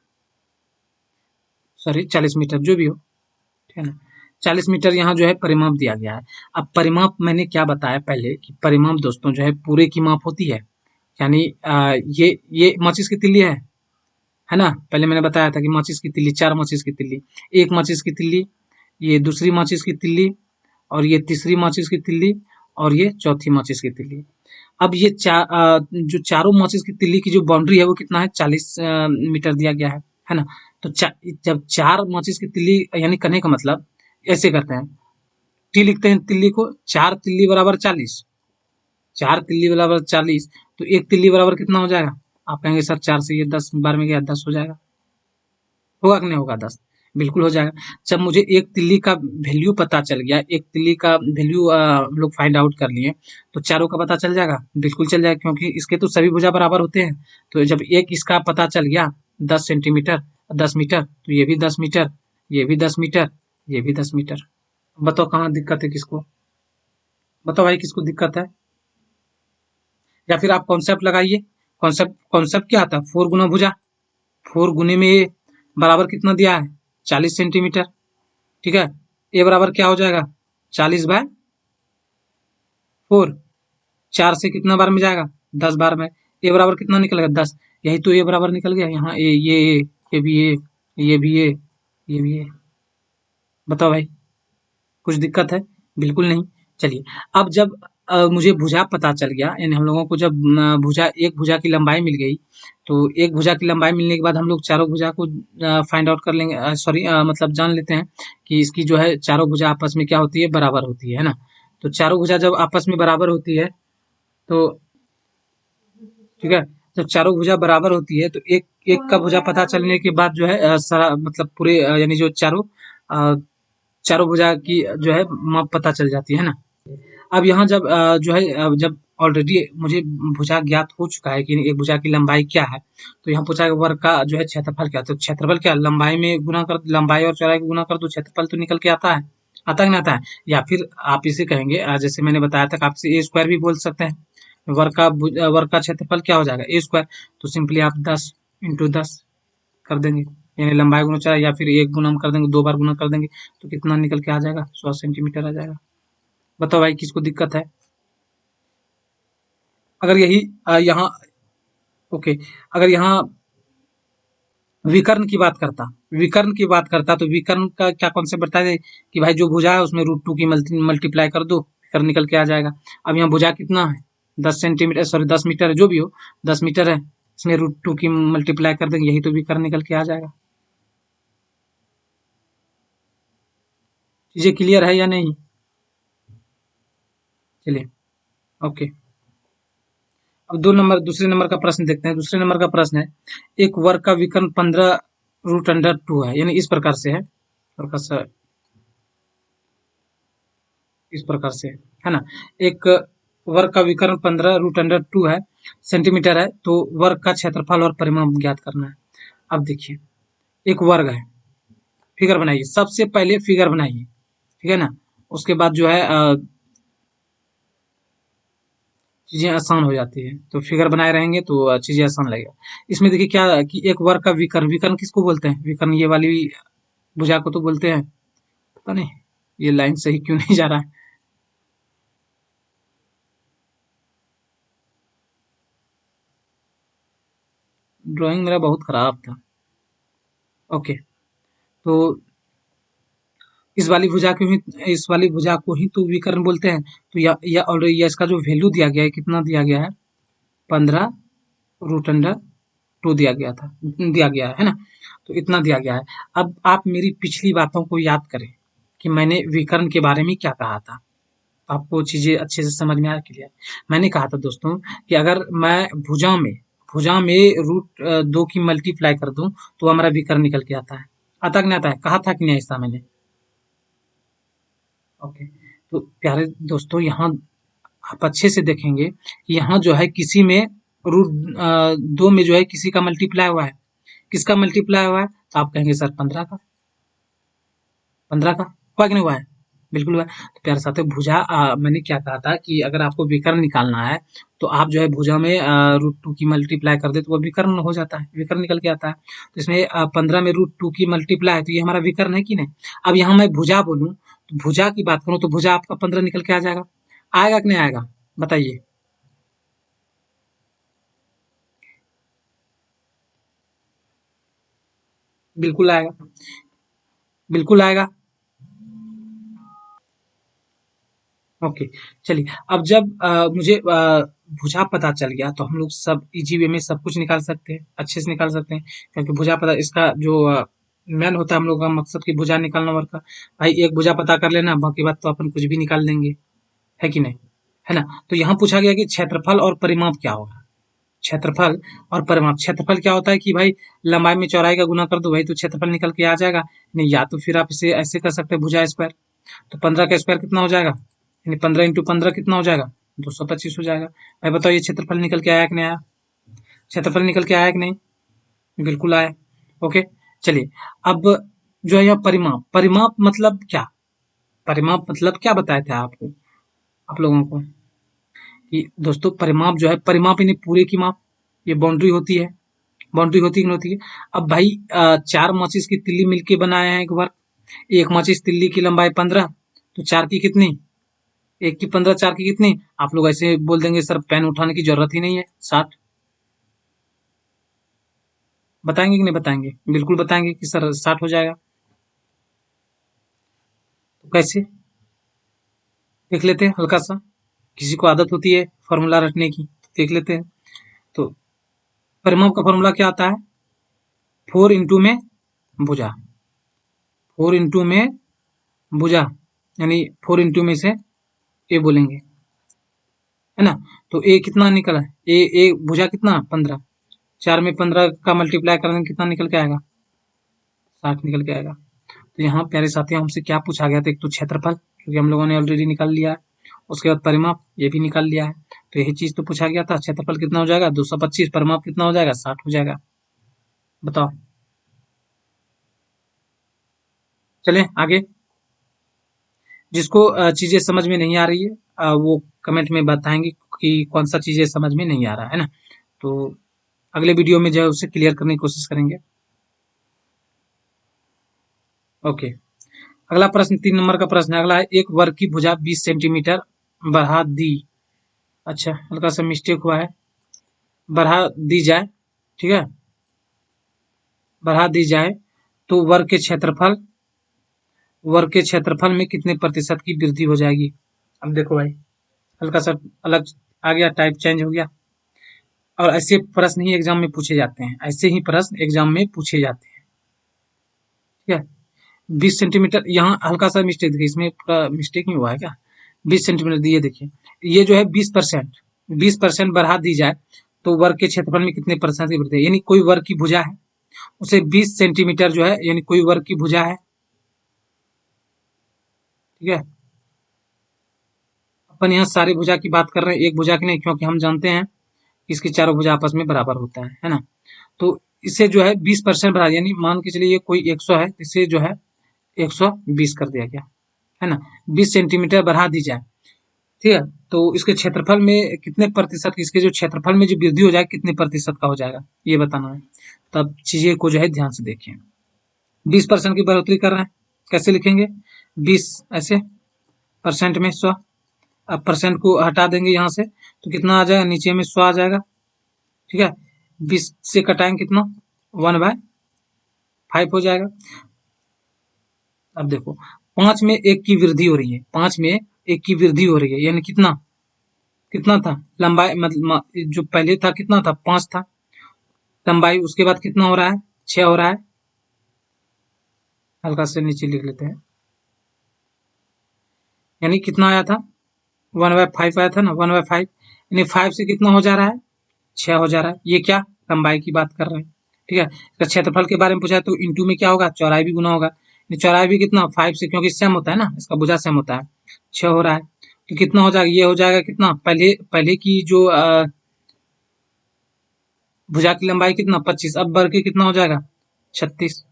सॉरी 40 मीटर जो भी हो, ठीक है ना। 40 मीटर यहाँ जो है परिमाप दिया गया है। अब परिमाप मैंने क्या बताया पहले कि परिमाप दोस्तों जो है पूरे की माप होती है, यानी ये माचिस की तिल्ली है ना। पहले मैंने बताया था कि माचिस की तिल्ली, चार माचिस की तिल्ली, एक माचिस की तिल्ली, ये दूसरी माचिस की तिल्ली, और ये तीसरी माचिस की तिल्ली, और ये चौथी माचिस की तिल्ली। अब ये जो चारों माचिस की तिल्ली की जो बाउंड्री है वो कितना है, 40 मीटर दिया गया है ना। तो जब चार माचिस की तिल्ली यानी करने का मतलब ऐसे करते हैं, टी लिखते हैं तिल्ली को, चार तिल्ली बराबर 40, चार तिल्ली बराबर 40, तो एक तिल्ली बराबर कितना हो जाएगा। आप कहेंगे सर चार से ये 10 बार में गया 10 हो जाएगा, होगा कि नहीं होगा 10, बिल्कुल हो जाएगा। जब मुझे एक तिल्ली का वैल्यू पता चल गया, एक तिल्ली का वैल्यू हम लोग फाइंड आउट कर लिए, तो चारों का पता चल जाएगा, बिल्कुल चल जाएगा, क्योंकि इसके तो सभी भुजा बराबर होते हैं। तो जब एक इसका पता चल गया 10 सेंटीमीटर, 10 मीटर, तो ये भी 10 मीटर, ये भी 10 मीटर, ये भी 10 मीटर। बताओ कहाँ दिक्कत है किसको, बताओ भाई किसको दिक्कत है। या फिर आप कॉन्सेप्ट लगाइए, कॉन्सेप्ट कॉन्सेप्ट क्या आता है, 4 गुना भुजा, 4 गुने में ए बराबर कितना दिया है, 40 सेंटीमीटर, ठीक है। ए बराबर क्या हो जाएगा, 40/4, चार से कितना बार में जाएगा, 10 बार में। ए बराबर कितना निकलेगा, 10, यही तो ए बराबर निकल गया, यहाँ ए, ये भी ए, ये भी ए, ये भी ए। बताओ भाई कुछ दिक्कत है, बिल्कुल नहीं। चलिए, अब जब मुझे भुजा पता चल गया, यानी हम लोगों को जब भुजा एक भुजा की लंबाई मिल गई, तो एक भुजा की लंबाई मिलने के बाद हम लोग चारों भुजा को फाइंड आउट कर लेंगे, सॉरी मतलब जान लेते हैं कि इसकी जो है चारों भुजा आपस में क्या होती है, बराबर होती है ना। तो चारों भुजा जब आपस में बराबर होती है, तो ठीक है, जब चारों भुजा बराबर होती है तो एक एक का भुजा पता चलने के बाद जो है सारा मतलब पूरे यानी जो चारों अ, चारों भुजा की जो है माप पता चल जाती है ना। अब यहाँ जब जो है जब ऑलरेडी मुझे भुजा ज्ञात हो चुका है कि एक भुजा की लंबाई क्या है, तो यहाँ पूछा है वर्ग का जो है क्षेत्रफल क्या है। तो क्षेत्रफल क्या, लंबाई में गुना कर, लंबाई और चौड़ाई को गुना कर, तो क्षेत्रफल तो निकल के आता है, आता है कि नहीं आता है। या फिर आप इसे कहेंगे जैसे मैंने बताया था कि आप इसे ए स्क्वायर भी बोल सकते हैं। वर्ग का क्षेत्रफल क्या हो जाएगा, ए स्क्वायर। तो सिंपली आप 10 × 10 कर देंगे, यानी लंबाई गुना चौड़ाई, या फिर एक गुना हम कर देंगे, 2 बार गुना कर देंगे, तो कितना निकल के आ जाएगा, 100 सेंटीमीटर आ जाएगा। बताओ भाई किसको दिक्कत है। अगर यही यहाँ ओके, अगर यहाँ विकर्ण की बात करता, तो विकर्ण का क्या कॉन्सेप्ट बता दे कि भाई जो भुजा है उसमें √2 की मल्टीप्लाई कर दो, विकर्ण निकल के आ जाएगा। अब यहाँ भुजा कितना है, 10 सेंटीमीटर, सॉरी 10 मीटर है, जो भी हो 10 मीटर है, इसमें √2 की मल्टीप्लाई कर देंगे, यही तो विकर्ण निकल के आ जाएगा। चीजें क्लियर है या नहीं? चलिए, ओके। अब दूसरे नंबर का प्रश्न देखते हैं। दूसरे नंबर का प्रश्न है, एक वर्ग का विकर्ण 15√2 है, यानी इस प्रकार से है, इस प्रकार से है ना। एक वर्ग का विकर्ण 15√2 है, सेंटीमीटर है, तो वर्ग का क्षेत्रफल और परिमाप ज्ञात करना है। अब देखिए, एक वर्ग है, फिगर बनाइए, सबसे पहले फिगर बनाइए, ठीक है ना। उसके बाद जो है चीजें आसान हो जाती है, तो फिगर बनाए रहेंगे तो चीजें आसान लगेगा। इसमें देखिए क्या कि एक वर्ग का विकर्ण, विकर्ण किसको बोलते हैं, विकर्ण ये वाली भुजा को तो बोलते हैं, पता नहीं ये लाइन सही क्यों नहीं जा रहा है। ड्राइंग मेरा बहुत खराब था। ओके, तो इस वाली भुजा को ही तो विकर्ण बोलते हैं। तो या ऑलरेडी इसका जो वैल्यू दिया गया है, कितना दिया गया है, 15√2 दिया गया है ना। तो इतना दिया गया है। अब आप मेरी पिछली बातों को याद करें कि मैंने विकर्ण के बारे में क्या कहा था, आपको चीजें अच्छे से समझ में आ क्लियर। मैंने कहा था दोस्तों कि अगर मैं भुजा में √2 की मल्टीप्लाई कर दूं तो हमारा विकर्ण निकल के आता है। आता कि नहीं आता है, कहा था कि नहीं ऐसा मैंने। ओके, तो प्यारे दोस्तों, यहाँ आप अच्छे से देखेंगे कि यहाँ जो है किसी में √2 में जो है किसी का मल्टीप्लाई हुआ है। किसका मल्टीप्लाई हुआ है, तो आप कहेंगे सर 15 का हुआ कि नहीं हुआ है, बिल्कुल हुआ है। तो प्यारे साथियों, भुजा मैंने क्या कहा था कि अगर आपको विकर्ण निकालना है तो आप जो है भुजा में √2 की मल्टीप्लाई कर दे तो वो विकर्ण हो जाता है, विकर्ण निकल के आता है। तो इसमें 15 में √2 की मल्टीप्लाई है, तो ये हमारा विकर्ण है कि नहीं। अब यहाँ मैं भुजा बोलूँ, तो भुजा की बात करूँ तो भुजा आपका 15 निकल के आ जाएगा। आएगा कि नहीं आएगा, बताइए। बिल्कुल आएगा, बिल्कुल आएगा। ओके, चलिए। अब जब मुझे भुजा पता चल गया तो हम लोग सब इजी वे में सब कुछ निकाल सकते हैं, अच्छे से निकाल सकते हैं, क्योंकि भुजा पता, इसका जो मेन होता है हम लोग का मकसद की भुजा निकालना वर्ग का। भाई एक भुजा पता कर लेना, बाकी बात तो अपन कुछ भी निकाल देंगे, है कि नहीं, है ना। तो यहाँ पूछा गया कि क्षेत्रफल और परिमाप क्या होगा। क्षेत्रफल और परिमाप, क्षेत्रफल क्या होता है कि भाई लंबाई में चौड़ाई का गुना कर दो, भाई तो क्षेत्रफल निकल के आ जाएगा। नहीं, या तो फिर आप इसे ऐसे कर सकते हैं, भुजा स्क्वायर। तो 15 का स्क्वायर कितना हो जाएगा, यानी 15 × 15 कितना हो जाएगा, 225 हो जाएगा। भाई बताओ ये क्षेत्रफल निकल के आया कि नहीं आया, क्षेत्रफल निकल के आया कि नहीं, बिल्कुल आया। ओके, चलिए। अब जो है यहाँ परिमाप, परिमाप मतलब क्या, परिमाप मतलब क्या बताए थे आपको, आप लोगों को, कि दोस्तों परिमाप जो है, परिमाप यानी पूरे की माप, ये बाउंड्री होती है, बाउंड्री होती है कि नहीं होती है। अब भाई 4 माचिस की तिल्ली मिलके बनाए हैं एक वर्ग। एक माचिस तिल्ली की लंबाई 15, तो 4 की कितनी, एक की 15, 4 की कितनी। आप लोग ऐसे बोल देंगे सर पेन उठाने की जरूरत ही नहीं है, 60। बताएंगे कि नहीं बताएंगे, बिल्कुल बताएंगे कि सर 60 हो जाएगा। तो कैसे, देख लेते हैं हल्का सा, किसी को आदत होती है फॉर्मूला रटने की, तो देख लेते हैं। तो परिमाप का फॉर्मूला क्या आता है, 4 में भुजा, 4 में भुजा, यानी 4 में से ए बोलेंगे, है ना। तो ए कितना निकला, ए भुजा कितना 15, 4 में 15 का मल्टीप्लाई करने कितना निकल के आएगा, 60 निकल के आएगा। तो यहाँ प्यारे साथियों हमसे क्या पूछा गया था, एक तो क्षेत्रफल, क्योंकि हम लोगों ने ऑलरेडी निकाल लिया है, उसके बाद परिमाप ये भी निकाल लिया है। तो यही चीज तो पूछा गया था, क्षेत्रफल कितना हो जाएगा 225, परिमाप कितना हो जाएगा 60 हो जाएगा। बताओ, चलें आगे। जिसको चीजें समझ में नहीं आ रही है वो कमेंट में बताएंगे कि कौन सा चीजें समझ में नहीं आ रहा है ना। तो अगले वीडियो में जो है उसे क्लियर करने की कोशिश करेंगे। ओके, अगला प्रश्न 3 नंबर का प्रश्न है। अगला है, एक वर्ग की भुजा 20 सेंटीमीटर बढ़ा दी। अच्छा, हल्का सा मिस्टेक हुआ है, बढ़ा दी जाए, ठीक है, बढ़ा दी जाए तो वर्ग के क्षेत्रफल में कितने प्रतिशत की वृद्धि हो जाएगी। अब देखो भाई, हल्का सा अलग आ गया, टाइप चेंज हो गया। और ऐसे प्रश्न ही एग्जाम में पूछे जाते हैं, ऐसे ही प्रश्न एग्जाम में पूछे जाते हैं, ठीक है। 20 सेंटीमीटर, यहाँ हल्का सा मिस्टेक देखिए, इसमें पूरा मिस्टेक नहीं हुआ है क्या। 20 सेंटीमीटर दिए, देखिए ये जो है 20%, 20% बढ़ा दी जाए तो वर्ग के क्षेत्रफल में कितने प्रतिशत की वृद्धि है। यानी कोई वर्ग की भुजा है, उसे 20 सेंटीमीटर जो है, यानी कोई वर्ग की भुजा है, ठीक है। अपन यहाँ सारी भुजा की बात कर रहे हैं, एक भुजा की नहीं, क्योंकि हम जानते हैं कि इसकी चारों भुजा आपस में बराबर होता है ना। तो इसे जो है 20% बढ़ा, यानी मान के चलिए ये कोई 100 है, इसे जो है 120 कर दिया गया, है ना। 20 सेंटीमीटर बढ़ा दी जाए, ठीक है, तो इसके क्षेत्रफल में कितने प्रतिशत, इसके जो क्षेत्रफल में जो वृद्धि हो जाए कितने प्रतिशत का हो जाएगा, ये बताना है। तब चीजें को जो है ध्यान से देखिए। 20% की बढ़ोतरी कर रहे हैं, कैसे लिखेंगे, 20 ऐसे, परसेंट में 100। अब परसेंट को हटा देंगे यहाँ से तो कितना आ जाएगा, नीचे में 100 आ जाएगा, ठीक है। 20 से कटाएंगे कितना, 1/5 हो जाएगा। अब देखो, 5 में 1 की वृद्धि हो रही है, 5 में 1 की वृद्धि हो रही है, यानी कितना, कितना था लंबाई, मतलब जो पहले था कितना था, 5 था लंबाई, उसके बाद कितना हो रहा है, 6 हो रहा है। हल्का से नीचे लिख लेते हैं, यानी कितना आया था, 1/5 आया था ना, 1/5, यानी 5 से कितना हो जा रहा है, 6 हो जा रहा है। ये क्या, लंबाई की बात कर रहे हैं, ठीक है। इसका क्षेत्रफल के बारे में पूछा है तो इंटू में क्या होगा, चौड़ाई भी गुना होगा, चौड़ाई भी कितना, 5 से, क्योंकि सेम होता है ना, इसका भुजा सेम होता है, 6 हो रहा है। तो कितना हो जाएगा, ये हो जाएगा कितना, पहले पहले की जो भुजा की लंबाई कितना, 25, अब बढ़ के कितना हो जाएगा, 36,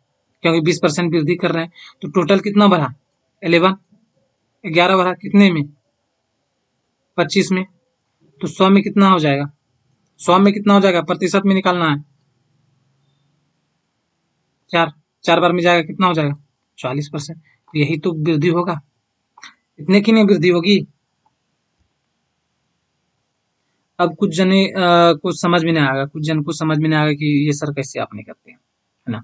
क्योंकि 20% वृद्धि कर रहे हैं। तो टोटल कितना बढ़ा, 11, 11 बढ़ा कितने में, 25 में। तो 100 में कितना हो जाएगा, 100 में कितना हो जाएगा, प्रतिशत में निकालना है, 4, 4 बार में जाएगा, कितना हो जाएगा, 40%। तो यही तो वृद्धि होगा, इतने की नहीं वृद्धि होगी। अब कुछ जने को समझ में नहीं आएगा, कुछ जन को समझ में नहीं आएगा कि ये सर कैसे आपने करते हैं, है ना।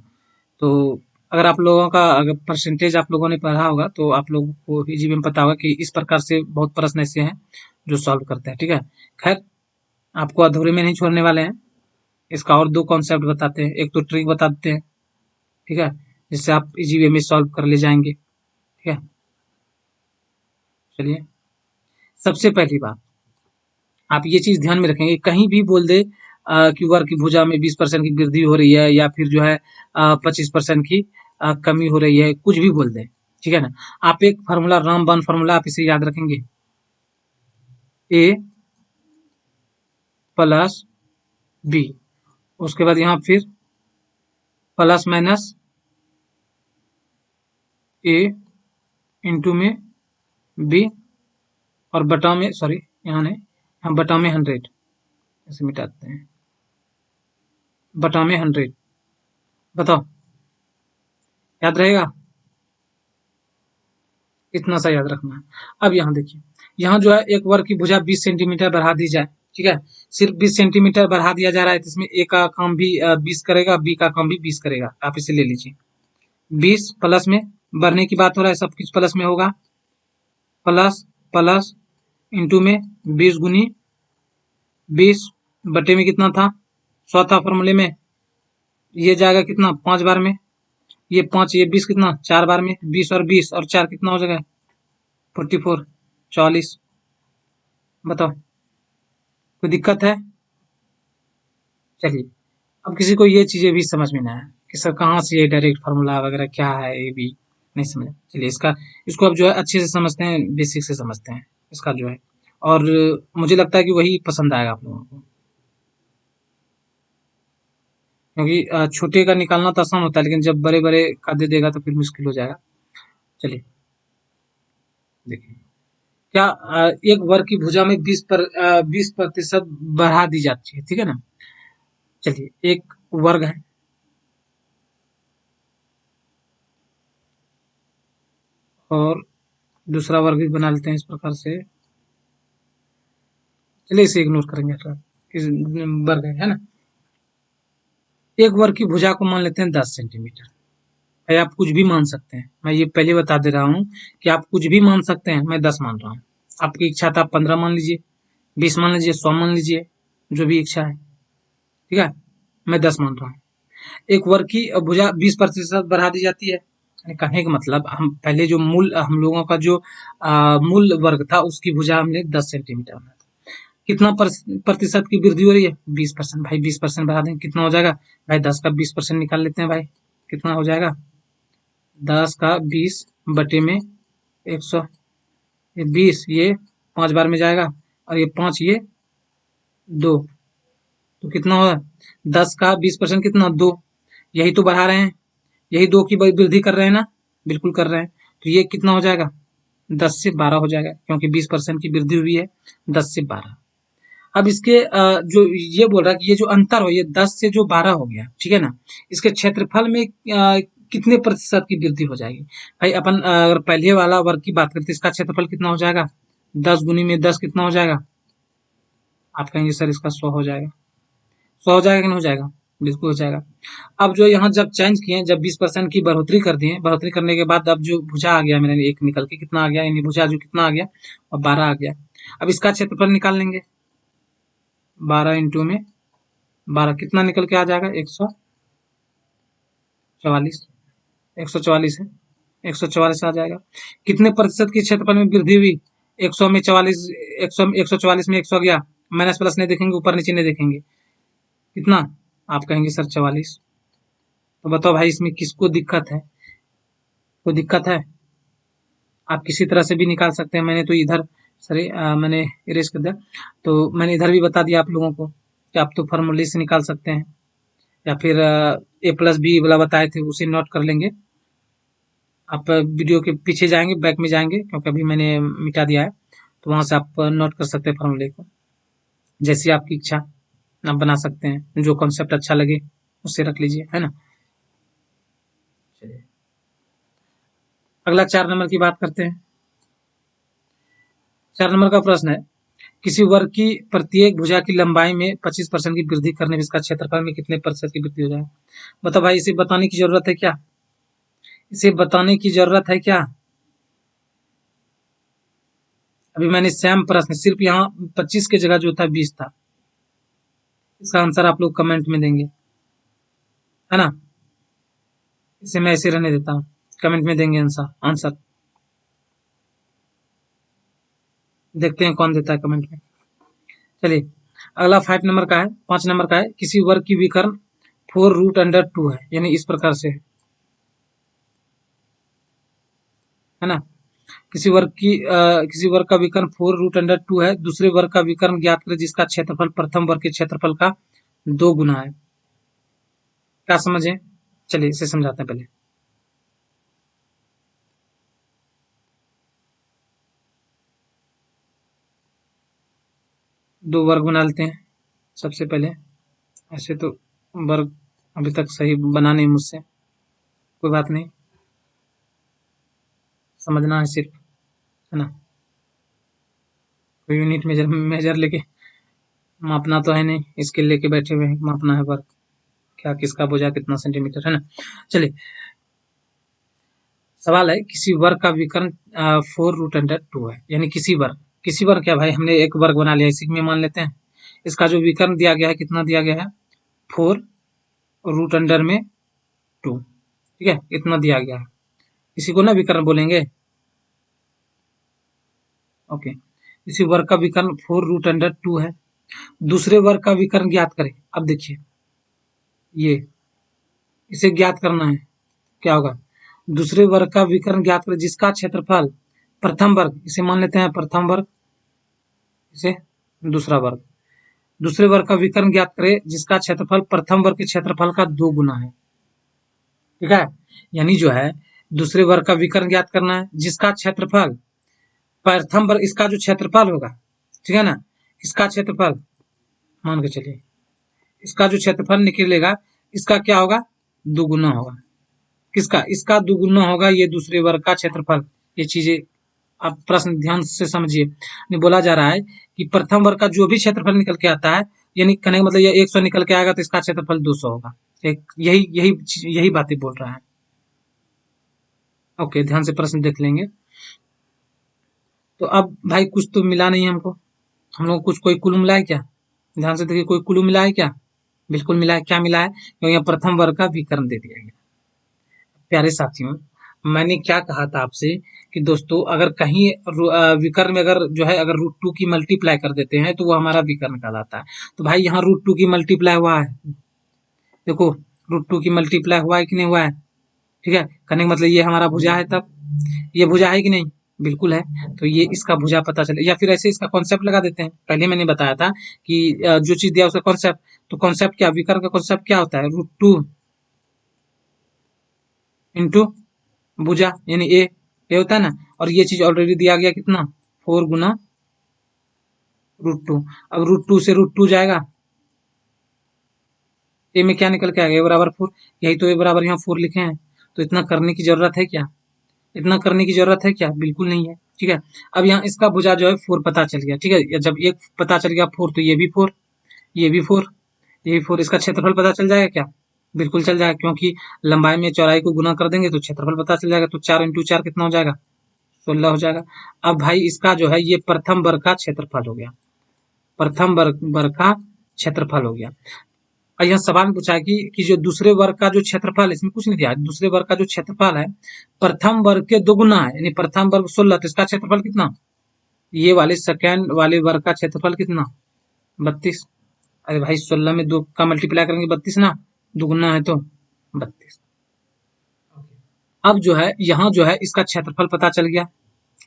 तो अगर आप लोगों का, अगर परसेंटेज आप लोगों ने पढ़ा होगा तो आप लोगों को इजी में पता होगा कि इस प्रकार से बहुत प्रश्न ऐसे हैं जो सॉल्व करते हैं, ठीक है। खैर, आपको अधूरे में नहीं छोड़ने वाले हैं, इसका और 2 कॉन्सेप्ट बताते हैं, एक तो ट्रिक बता देते हैं, ठीक है, जिससे आप इजी वे में सॉल्व कर ले जाएंगे, ठीक है। चलिए, सबसे पहली बात, आप ये चीज ध्यान में रखेंगे, कहीं भी बोल दे कि वर्ग की भुजा में 20% की वृद्धि हो रही है, या फिर जो है 25% की कमी हो रही है, कुछ भी बोल दे, ठीक है ना। आप एक फार्मूला, रामबाण फार्मूला, आप इसे याद रखेंगे, ए प्लस बी, उसके बाद यहाँ फिर प्लस माइनस ए इंटू में बी, और बटा में, सॉरी यहाँ नहीं, हम बटा में 100, ऐसे मिटाते हैं, बटा में 100, बताओ याद रहेगा, इतना सा याद रखना है। अब यहाँ देखिए, यहाँ जो है एक वर्ग की भुजा 20 सेंटीमीटर बढ़ा दी जाए, ठीक है, सिर्फ 20 सेंटीमीटर बढ़ा दिया जा रहा है, तो इसमें ए का काम भी 20 करेगा, बी का काम भी 20 करेगा, आप इसे ले लीजिए। 20 प्लस में बढ़ने की बात हो रहा है, सब कुछ प्लस में होगा, प्लस प्लस इंटू में 20 गुनी 20 बटे में कितना था, 100 था फॉर्मूले में, ये जाएगा कितना, 5 बार में, ये 5, ये 20 कितना, 4 बार में, 20 और 20 और 4 कितना हो जाएगा, 44, 40। बताओ, कोई दिक्कत है। चलिए, अब किसी को ये चीजें भी समझ में ना आया कि सर कहाँ से ये डायरेक्ट फार्मूला वगैरह क्या है, ये भी नहीं समझ, चलिए इसका, इसको अब जो है अच्छे से समझते हैं, बेसिक से समझते हैं इसका जो है, और मुझे लगता है कि वही पसंद आएगा आप लोगों को, क्योंकि छोटे का निकालना तो आसान होता है, लेकिन जब बड़े बड़े का दे देगा तो फिर मुश्किल हो जाएगा। चलिए देखिए, क्या एक वर्ग की भुजा में 20% बढ़ा दी जाती है, ठीक है ना। चलिए, एक वर्ग है, और दूसरा वर्ग भी बना लेते हैं इस प्रकार से, चलिए इसे इग्नोर करेंगे, किस वर्ग है ना। एक वर्ग की भुजा को मान लेते हैं 10 सेंटीमीटर। भाई आप कुछ भी मान सकते हैं, मैं ये पहले बता दे रहा हूँ कि आप कुछ भी मान सकते हैं। मैं 10 मान रहा हूँ, आपकी इच्छा था 15 मान लीजिए, 20 मान लीजिए, 100 मान लीजिए, जो भी इच्छा है, ठीक है। मैं 10 मान रहा हूँ। एक वर्ग की भुजा 20% बढ़ा दी जाती है। कहने का मतलब हम पहले जो मूल हम लोगों का जो मूल वर्ग था उसकी भुजा हमने 10 सेंटीमीटर बना था। कितना प्रतिशत की वृद्धि हो रही है? 20%। भाई 20% बढ़ा दें कितना हो जाएगा? भाई 10 का 20% निकाल लेते हैं भाई, कितना हो जाएगा? 10 का 20 बटे में 100, ये 20 ये 5 बार में जाएगा और ये 5 ये 2, तो कितना होगा? 10 का 20% कितना? 2। यही तो बढ़ा रहे हैं, यही 2 की वृद्धि कर रहे हैं ना, बिल्कुल कर रहे हैं। तो ये कितना हो जाएगा? 10 से 12 हो जाएगा, क्योंकि 20% की वृद्धि हुई है, 10 से 12। अब इसके जो ये बोल रहा है कि ये जो अंतर हो, ये 10 से जो 12 हो गया, ठीक है ना, इसके क्षेत्रफल में कितने प्रतिशत की वृद्धि हो जाएगी? भाई अपन अगर पहले वाला वर्ग की बात करते, इसका क्षेत्रफल कितना हो जाएगा? 10 गुनी में 10 कितना हो जाएगा? आप कहेंगे सर इसका 100 हो जाएगा। 100 हो जाएगा कि नहीं हो जाएगा? बिल्कुल हो जाएगा। अब जो यहाँ जब चेंज किए, जब 20% की बढ़ोतरी कर दिए, बढ़ोतरी करने के बाद अब जो भुजा आ गया मेरे एक निकल के कितना आ गया, यानी भुजा जो कितना आ गया, और 12 आ गया। अब इसका क्षेत्रफल निकाल लेंगे, 12 इंटू में 12 कितना निकल के आ जाएगा? 144। 144 है, 144 आ जाएगा। कितने प्रतिशत की क्षेत्रफल में वृद्धि हुई? 100 में 44, 144 में 100 गया, माइनस प्लस नहीं देखेंगे, ऊपर नीचे नहीं देखेंगे, कितना? आप कहेंगे सर 44। तो बताओ भाई इसमें किसको दिक्कत है? कोई दिक्कत है? आप किसी तरह से भी निकाल सकते हैं। मैंने तो इधर सॉरी मैंने इरेज कर दिया, तो मैंने इधर भी बता दिया आप लोगों को कि आप तो फॉर्मूले से निकाल सकते हैं, या फिर ए प्लस बी वाला बताए थे उसे नोट कर लेंगे। आप वीडियो के पीछे जाएंगे, बैक में जाएंगे, क्योंकि अभी मैंने मिटा दिया है, तो वहां से आप नोट कर सकते हैं फॉर्मूले को, जैसी आपकी इच्छा आप बना सकते हैं, जो कॉन्सेप्ट अच्छा लगे उससे रख लीजिए, है ना। चलिए अगला 4 नंबर की बात करते हैं। 4 नंबर का प्रश्न है, किसी वर्ग की प्रत्येक भुजा की लंबाई में 25% की वृद्धि करने में इसका क्षेत्रफल में कितने प्रतिशत की वृद्धि हो जाए? बताओ भाई इसे बताने की जरूरत है क्या? इसे बताने की जरूरत है क्या? अभी मैंने सेम प्रश्न, सिर्फ यहाँ 25 की जगह जो था 20 था। इसका आंसर आप लोग कमेंट में देंगे, है ना। इसे मैं ऐसे रहने देता हूँ, कमेंट में देंगे आंसर आंसर देखते हैं कौन देता है कमेंट में। चलिए अगला 5 नंबर का है, 5 नंबर का है, किसी वर्ग की विकर्ण 4√2 है, यानी इस प्रकार से है ना। किसी वर्ग का विकर्ण 4√2 है, दूसरे वर्ग का विकर्ण ज्ञात करें जिसका क्षेत्रफल प्रथम वर्ग के क्षेत्रफल का 2 गुना है। क्या समझे? चलिए इसे समझाते हैं पहले। दो वर्ग बना लेते हैं सबसे पहले। ऐसे तो वर्ग अभी तक सही बना नहीं मुझसे, कोई बात नहीं, समझना है सिर्फ, है ना। कोई यूनिट मेजर मेजर लेके मापना तो है नहीं, इसके लेके बैठे हुए हैं, मापना है वर्ग, क्या किसका भुजा कितना सेंटीमीटर, है ना। चलिए सवाल है, किसी वर्ग का विकर्ण 4√2 है, यानी किसी वर्ग क्या भाई, हमने एक वर्ग बना लिया, इसी में मान लेते हैं। इसका जो विकर्ण दिया गया है, कितना दिया गया है? 4√2, ठीक है, इतना दिया गया है। इसी को ना विकर्ण बोलेंगे, ओके। इसी वर्ग का विकर्ण 4√2 है। दूसरे वर्ग का विकर्ण ज्ञात करें। अब देखिए ये, इसे ज्ञात करना है, क्या होगा? दूसरे वर्ग का विकर्ण ज्ञात करें जिसका क्षेत्रफल प्रथम वर्ग, इसे मान लेते हैं प्रथम वर्ग, इसे दूसरा वर्ग। दूसरे वर्ग का विकर्ण ज्ञात करें जिसका क्षेत्रफल प्रथम वर्ग के क्षेत्रफल का 2 गुना है, ठीक है। यानी जो है दूसरे वर्ग का विकर्ण ज्ञात करना है जिसका क्षेत्रफल प्रथम वर्ग, इसका जो क्षेत्रफल होगा, ठीक है ना, इसका क्षेत्रफल मान के चलिए, इसका जो क्षेत्रफल निकलेगा इसका क्या होगा? दुगुना होगा। किसका? इसका दुगुना होगा ये दूसरे वर्ग का क्षेत्रफल। ये चीजें आप प्रश्न ध्यान से समझिए। बोला जा रहा है कि प्रथम वर्ग का जो भी क्षेत्रफल निकल के आता है, यानी कहने का मतलब ये 100 निकल के आएगा तो इसका क्षेत्रफल 200 होगा। एक यही यही यही बातें बोल रहा है। ओके, ध्यान से प्रश्न देख लेंगे। तो अब भाई कुछ तो मिला नहीं हमको, हम लोग कुछ कोई कुल मिला है क्या? ध्यान से देखिए, कोई कुल मिला है क्या? बिल्कुल मिला है। क्या मिला है? क्योंकि यहाँ प्रथम वर्ग का विकर्ण दे दिया गया। प्यारे साथियों, मैंने क्या कहा था आपसे कि दोस्तों अगर कहीं विकर्ण में अगर जो है अगर √2 की मल्टीप्लाई कर देते हैं तो वो हमारा विकर्ण कहलाता है। तो भाई यहाँ √2 की मल्टीप्लाई हुआ है, देखो √2 की मल्टीप्लाई हुआ है कि नहीं हुआ है? ठीक है, कहने का मतलब ये हमारा भुजा है, तब ये भुजा है कि नहीं? बिल्कुल है। तो ये इसका भुजा पता चले, या फिर ऐसे इसका कॉन्सेप्ट लगा देते हैं। पहले मैंने बताया था कि जो चीज दिया उसका कॉन्सेप्ट, तो कॉन्सेप्ट क्या, विकर्ण का कॉन्सेप्ट क्या होता है? √2 इंटू भुजा यानी ए होता है ना। और ये चीज ऑलरेडी दिया गया कितना, 4 गुना √2। अब √2 से √2 जाएगा, ए में क्या निकल के आएगा, ए बराबर 4। यही तो ए बराबर यहाँ 4 लिखे हैं। तो इतना करने की जरूरत है क्या? इतना करने की जरूरत है क्या? बिल्कुल नहीं है। ठीक है, अब यहाँ इसका भुजा जो है 4 पता चल गया। ठीक है, जब एक पता चल गया 4 तो ये भी 4, ये भी 4, ये भी 4। इसका क्षेत्रफल पता चल जाएगा क्या? बिल्कुल चल जाएगा, क्योंकि लंबाई में चौड़ाई को गुना कर देंगे तो क्षेत्रफल पता चल जाएगा। तो 4 इंटू 4 कितना हो जाएगा? 16 हो जाएगा। अब भाई इसका जो है ये प्रथम वर्ग का क्षेत्रफल हो गया, प्रथम वर्ग का क्षेत्रफल हो गया। और यह सवाल में पूछा है कि जो दूसरे वर्ग का जो क्षेत्रफल है, इसमें कुछ नहीं दिया, दूसरे वर्ग का जो क्षेत्रफल है प्रथम वर्ग के दोगुना है, यानी प्रथम वर्ग 16, तो इसका क्षेत्रफल कितना? ये वाले सेकेंड वाले वर्ग का क्षेत्रफल कितना? 32। अरे भाई 16 में 2 का मल्टीप्लाई करेंगे 32 ना, दुगुना है तो 32। अब जो है यहाँ जो है इसका क्षेत्रफल पता चल गया,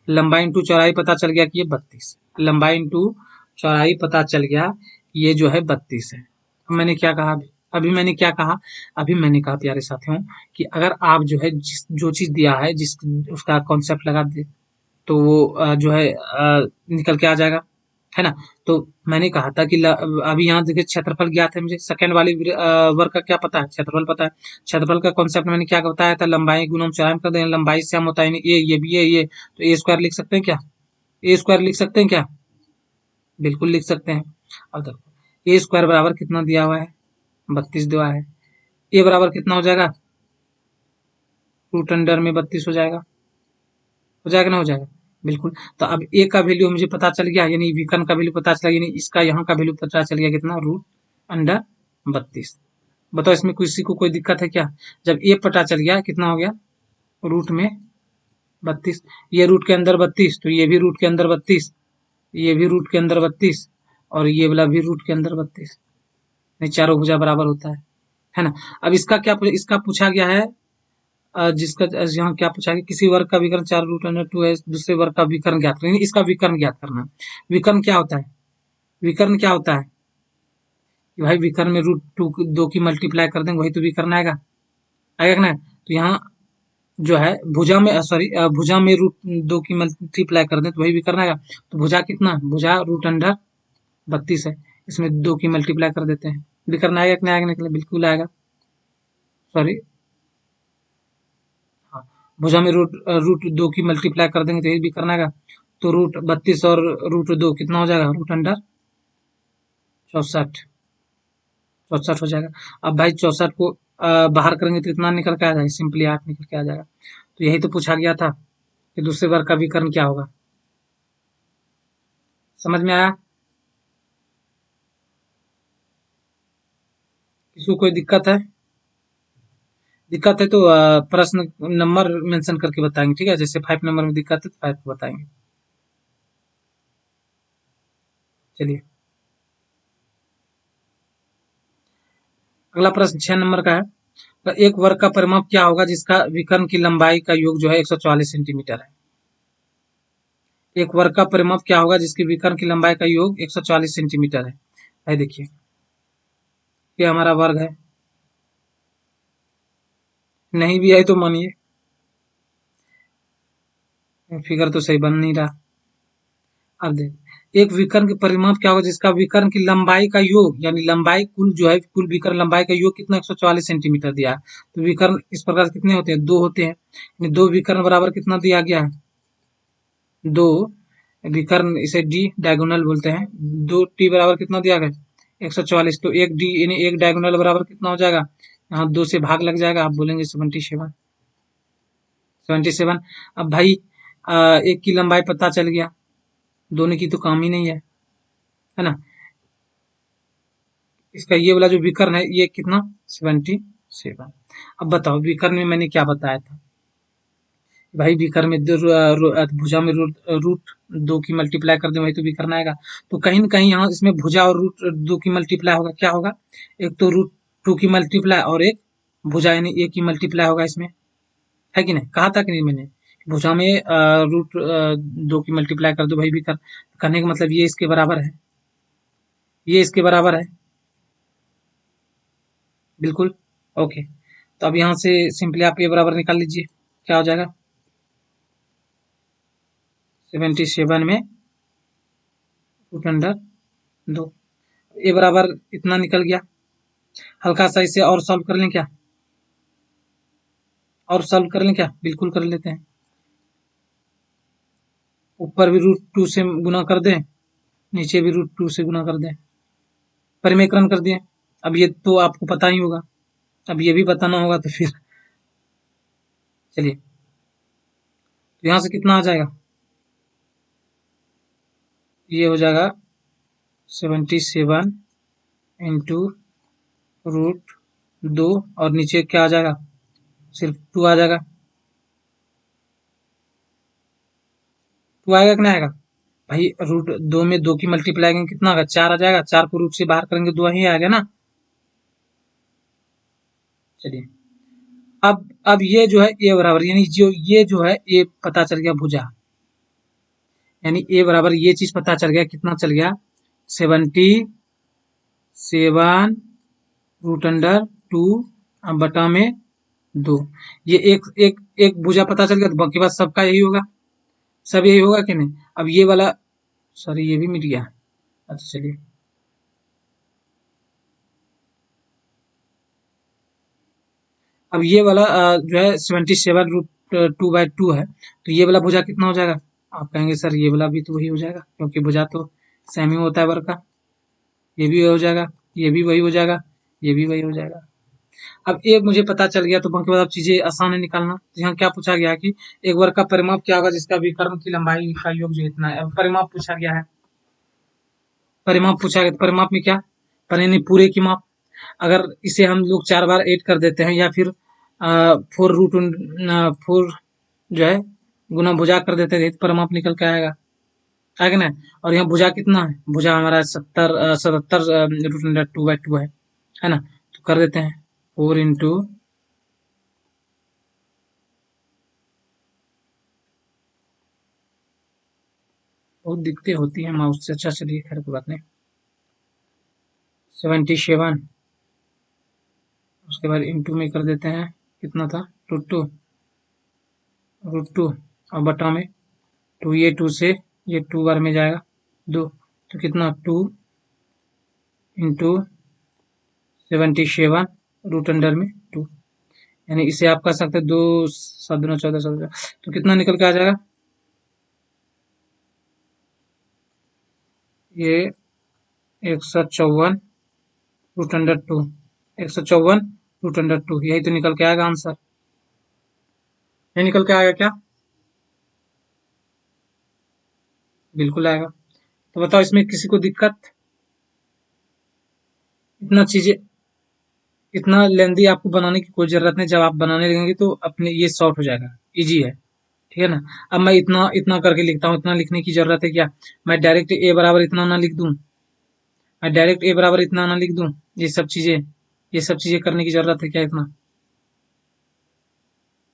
लंबाई इंटू चौड़ाई पता चल गया कि ये 32, लंबाई इंटू चौड़ाई पता चल गया ये जो है 32 है। अब मैंने क्या कहा अभी मैंने क्या कहा, अभी मैंने कहा प्यारे साथियों कि अगर आप जो है जो चीज दिया है जिस उसका कॉन्सेप्ट लगा दे तो वो जो है निकल के आ जाएगा, है ना। तो मैंने कहा था कि अभी यहाँ देखिए क्षेत्रफल ज्ञात है मुझे, सेकंड वाली वर्ग का क्या पता है, क्षेत्रफल पता है। क्षेत्रफल का कॉन्सेप्ट मैंने क्या बताया था, लंबाई गुना चौड़ाई कर देंगे, लंबाई से हम होता है ये भी ये, तो ए स्क्वायर लिख सकते हैं क्या? ए स्क्वायर लिख सकते हैं क्या? बिल्कुल लिख सकते हैं। अब देखो ए स्क्वायर बराबर कितना दिया हुआ है, 32 दिया है। ए बराबर कितना हो जाएगा, √अंडर में 32 हो जाएगा ना, हो जाएगा बिल्कुल। तो अब ए का वैल्यू मुझे पता चल गया, यानी विकर्ण का वैल्यू पता चला, यानी इसका यहाँ का वैल्यू पता चल गया कितना, √32। बताओ इसमें किसी को कोई दिक्कत है क्या? जब ए पता चल गया कितना हो गया, रूट में 32, ये रूट के अंदर 32 तो ये भी रूट के अंदर 32, ये भी रूट के अंदर 32 और ये वाला भी रूट के अंदर 32, नहीं चारों भुजा बराबर होता है ना। अब इसका क्या इसका पूछा गया है, जिसका यहाँ क्या पूछा गया, किसी वर्ग का विकर्ण 4√2 है, दूसरे वर्ग का विकर्ण ज्ञात करना, इसका विकर्ण ज्ञात करना। विकर्ण क्या होता है, विकर्ण क्या होता है कि भाई विकर्ण में √2 की मल्टीप्लाई कर देंगे वही तो विकर्ण आएगा, आएगा ना। तो यहाँ जो है भुजा में भुजा में √2 की मल्टीप्लाई कर दें तो वही विकर्ण आएगा। तो भुजा कितना, भुजा √32 है, इसमें 2 की मल्टीप्लाई कर देते हैं, विकर्ण आएगा कि नहीं आएगा, निकले बिल्कुल आएगा। सॉरी, हाँ, भुजा में √2 की मल्टीप्लाई कर देंगे तो ये भी करना आएगा। तो √32 और √2 कितना हो जाएगा, √64 64 हो जाएगा। अब भाई 64 को बाहर करेंगे तो इतना निकल के आ जाएगा, सिंपली 8 निकल के आ जाएगा। तो यही तो पूछा गया था कि दूसरे वर्ग का विकर्ण क्या होगा। समझ में आया? किसी को कोई दिक्कत है? दिक्कत है तो प्रश्न नंबर मेंशन करके बताएंगे, ठीक है। जैसे 5 नंबर में दिक्कत है तो 5 को बताएंगे। चलिए अगला प्रश्न 6 नंबर का है। तो एक वर्ग का परिमाप क्या होगा जिसका विकर्ण की लंबाई का योग जो है 144 सेंटीमीटर है। एक वर्ग का परिमाप क्या होगा जिसके विकर्ण की लंबाई का योग 144 सेंटीमीटर है। भाई देखिए ये हमारा वर्ग है, नहीं भी है तो मानिए फिगर तो सही बन नहीं रहा। अब देख एक विकर्ण के परिमाप क्या होगा जिसका विकर्ण की लंबाई का योग, यानी लंबाई कुल जो है कुल विकर्ण लंबाई का योग कितना 144 सेंटीमीटर दिया है। तो विकर्ण इस प्रकार से कितने होते हैं, 2 होते हैं, यानी 2 विकर्ण बराबर कितना दिया गया है, 2 विकर्ण, इसे डी डायगोनल बोलते हैं। 2t बराबर कितना दिया गया, 144, तो एक डी यानी एक डायगोनल बराबर कितना हो जाएगा, यहाँ 2 से भाग लग जाएगा, आप बोलेंगे 77। 77। अब भाई एक की लंबाई पता चल गया, दोनों की तो काम ही नहीं है ना। इसका ये वाला जो विकर्ण है ये कितना, 77। अब बताओ विकर्ण में मैंने क्या बताया था भाई, विकर्ण में भुजा में रूट 2 की मल्टीप्लाई कर दे वही तो विकर्ण आएगा। तो कहीं ना कहीं यहाँ इसमें भुजा और रूट 2 की मल्टीप्लाई होगा, क्या होगा, एक तो रूट 2 की मल्टीप्लाई और एक भुजा यानी ए की मल्टीप्लाई होगा इसमें, है कि नहीं, कहा था कि नहीं मैंने, भुजा में रूट 2 की मल्टीप्लाई कर दो भाई विकर्ण, करने का मतलब ये इसके बराबर है, ये इसके बराबर है, बिल्कुल। ओके, तो अब यहाँ से सिंपली आप ये बराबर निकाल लीजिए, क्या हो जाएगा, 77 में रूट अंडर 2, ए बराबर इतना निकल गया। हल्का सा इसे और सॉल्व कर लें क्या, और सॉल्व कर लें क्या, बिल्कुल कर लेते हैं। ऊपर भी रूट 2 से गुना कर दें, नीचे भी रूट 2 से गुना कर दें, परिमेकरण कर दिए। अब ये तो आपको पता ही होगा, अब ये भी बताना होगा, तो फिर चलिए, तो यहाँ से कितना आ जाएगा, ये हो जाएगा 77 इंटू रूट 2, और नीचे क्या आ जाएगा, सिर्फ 2 आ जाएगा, 2 आएगा कि नहीं आएगा भाई, रूट 2 में 2 की मल्टीप्लाई करेंगे कितना आएगा, 4 आ जाएगा, 4 को रूट से बाहर करेंगे 2 ही आएगा ना। चलिए, अब ये जो है ए बराबर, यानी जो ये जो है ये पता चल गया भुजा, यानी ए बराबर ये चीज पता चल गया, कितना चल गया, 77 रूट अंडर 2 बटा में 2, ये एक एक एक भुजा पता चल गया, तो बाकी बात सबका यही होगा, सब यही होगा कि नहीं। अब ये वाला, सॉरी ये भी मिट गया, अच्छा चलिए, अब ये वाला जो है 77 रूट 2/2 है, तो ये वाला भुजा कितना हो जाएगा, आप कहेंगे सर ये वाला भी तो वही हो जाएगा, क्योंकि भुजा तो सेम ही होता है वर्ग का, ये भी हो जाएगा, ये भी वही हो जाएगा, ये भी वही हो जाएगा। अब एक मुझे पता चल गया, तो बाकी बाद अब चीजें आसान है निकालना। तो यहाँ क्या पूछा गया कि एक वर्ग का परिमाप क्या होगा जिसका विकर्ण की लंबाई का योग जो इतना है, अब परिमाप पूछा गया है, परिमाप पूछा गया, तो परिमाप में क्या, पर यानी पूरे की माप, अगर इसे हम लोग 4 बार ऐड कर देते हैं, या फिर 4 जो है गुना भुजा कर देते हैं, तो परिमाप निकल के आएगा, है कि नहीं। और यहाँ भुजा कितना है, भुजा हमारा 77 रूट अंडर 2/2 है ना, तो कर देते हैं 4 इंटू, बहुत दिक्कतें होती है माउस से, अच्छा चलिए खैर कोई बात नहीं, 77, उसके बाद इंटू में कर देते हैं, कितना था, रूट टू और बटा में 2, ये 2 से ये 2 बार में जाएगा 2, तो कितना 2 इंटू 77 रूट अंडर में 2, यानी इसे आप कह सकते हैं 2 7 2 14 14, तो कितना निकल के आ जाएगा, ये 154 रूट अंडर 2, 154 रूट अंडर 2, यही तो निकल के आएगा आंसर, ये निकल के आएगा क्या, बिल्कुल आएगा। तो बताओ इसमें किसी को दिक्कत, इतना चीजें, इतना लेंदी आपको बनाने की कोई जरूरत नहीं, जब आप बनाने लगेंगे तो अपने ये सॉर्ट हो जाएगा, इजी है, ठीक है ना। अब मैं इतना इतना करके लिखता हूँ, इतना लिखने की जरूरत है क्या, मैं डायरेक्ट ए बराबर इतना ना लिख दूं, मैं डायरेक्ट ए बराबर इतना ना लिख दूं, ये सब चीजें करने की जरूरत है क्या इतना,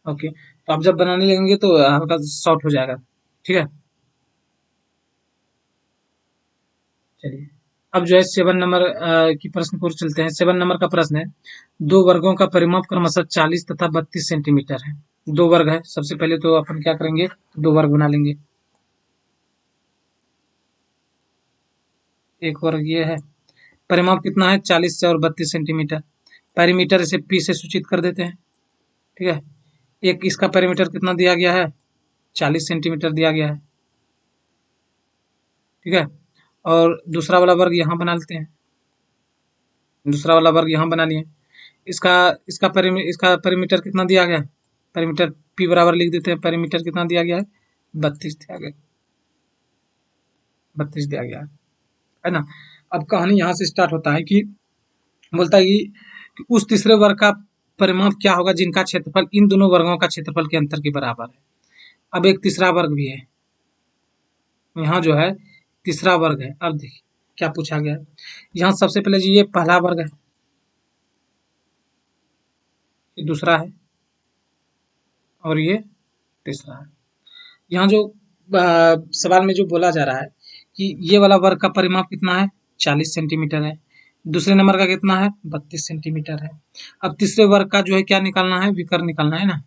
ओके, तो आप जब बनाने लगेंगे तो हल्का शॉर्ट हो जाएगा, ठीक है। चलिए, अब जो है 7 नंबर की प्रश्न को चलते हैं। 7 नंबर का प्रश्न है, दो वर्गों का परिमाप क्रमशः 40 तथा 32 सेंटीमीटर है, दो वर्ग है, सबसे पहले तो अपन क्या करेंगे, दो वर्ग बना लेंगे, एक वर्ग ये है, परिमाप कितना है 40 से और 32 सेंटीमीटर, पैरीमीटर इसे पी से सूचित कर देते हैं, ठीक है। एक इसका पैरीमीटर कितना दिया गया है, 40 सेंटीमीटर दिया गया है, ठीक है। और दूसरा वाला वर्ग यहाँ बना लेते हैं, दूसरा वाला वर्ग यहाँ बना लिए। इसका इसका परिमीटर कितना दिया गया है? परिमीटर P बराबर लिख देते हैं। परिमीटर कितना दिया गया है? 32 दिया गया, 32 दिया गया है ना। अब कहानी यहाँ से स्टार्ट होता है कि बोलता है कि उस तीसरे वर्ग का परिमाप क्या होगा जिनका क्षेत्रफल इन दोनों वर्गों का क्षेत्रफल के अंतर के बराबर है। अब एक तीसरा वर्ग भी है, यहाँ जो है तीसरा वर्ग है। अब देखिए क्या पूछा गया है। यहाँ सबसे पहले जी ये पहला वर्ग है, ये दूसरा है और ये तीसरा है। यहाँ जो सवाल में जो बोला जा रहा है कि ये वाला वर्ग का परिमाप कितना है? 40 सेंटीमीटर है। दूसरे नंबर का कितना है? 32 सेंटीमीटर है। अब तीसरे वर्ग का जो है क्या निकालना है? विकर्ण निकालना है ना।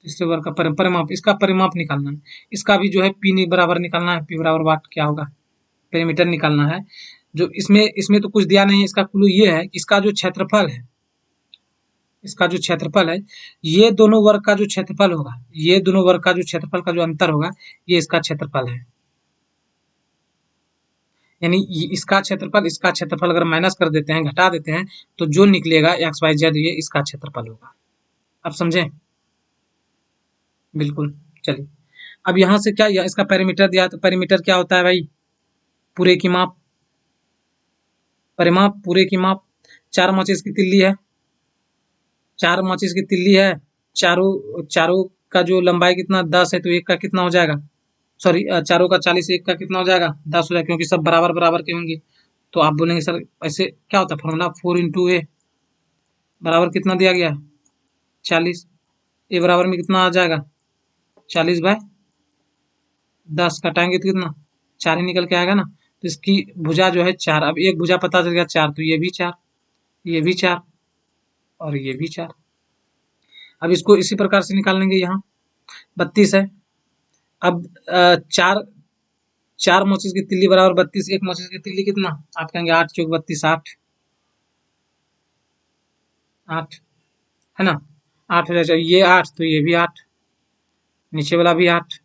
तीसरे वर्ग का परिमाप, इसका परिमाप निकालना है। इसका भी जो है P बराबर निकालना है। P बराबर वाट क्या होगा? पेरीमीटर निकालना है। जो इसमें तो कुछ दिया नहीं है। इसका क्लू ये है कि इसका जो क्षेत्रफल है, इसका जो क्षेत्रफल है, ये दोनों वर्ग का जो क्षेत्रफल होगा, ये दोनों वर्ग का जो क्षेत्रफल का जो अंतर होगा, ये इसका क्षेत्रफल है। यानी इसका क्षेत्रफल अगर माइनस कर देते हैं, घटा देते हैं, तो जो निकलेगा XYZ ये इसका क्षेत्रफल होगा। अब समझे? बिल्कुल। चलिए अब यहाँ से क्या, इसका पेरीमीटर दिया, तो पेरीमीटर क्या होता है भाई? पूरे की माप, परिमाप पूरे की माप। 4 माचिस की तिल्ली है, 4 माचिस की तिल्ली है। चारों चारों का जो लंबाई कितना 10 है, तो एक का कितना हो जाएगा? सॉरी, चारों का 40, एक का कितना हो जाएगा? 10 हो जाएगा, क्योंकि सब बराबर बराबर के होंगे। तो आप बोलेंगे सर ऐसे क्या होता है फॉर्मूला? 4 × A बराबर कितना दिया गया है? 40। ए बराबर में कितना आ जाएगा? 40/10 कटाएंगे तो कितना? 4 ही निकल के आएगा ना। तो इसकी भुजा जो है 4। अब एक भुजा पता चल गया 4, तो ये भी 4, ये भी 4 और ये भी 4। अब इसको इसी प्रकार से निकाल लेंगे। यहाँ 32 है। अब चार, 4 माचिस की तिल्ली बराबर 32। एक माचिस की तिल्ली कितना? आप कहेंगे 8 × 32 8, 8 है ना। 8 हो जाए, ये 8 तो ये भी 8, नीचे वाला भी 8,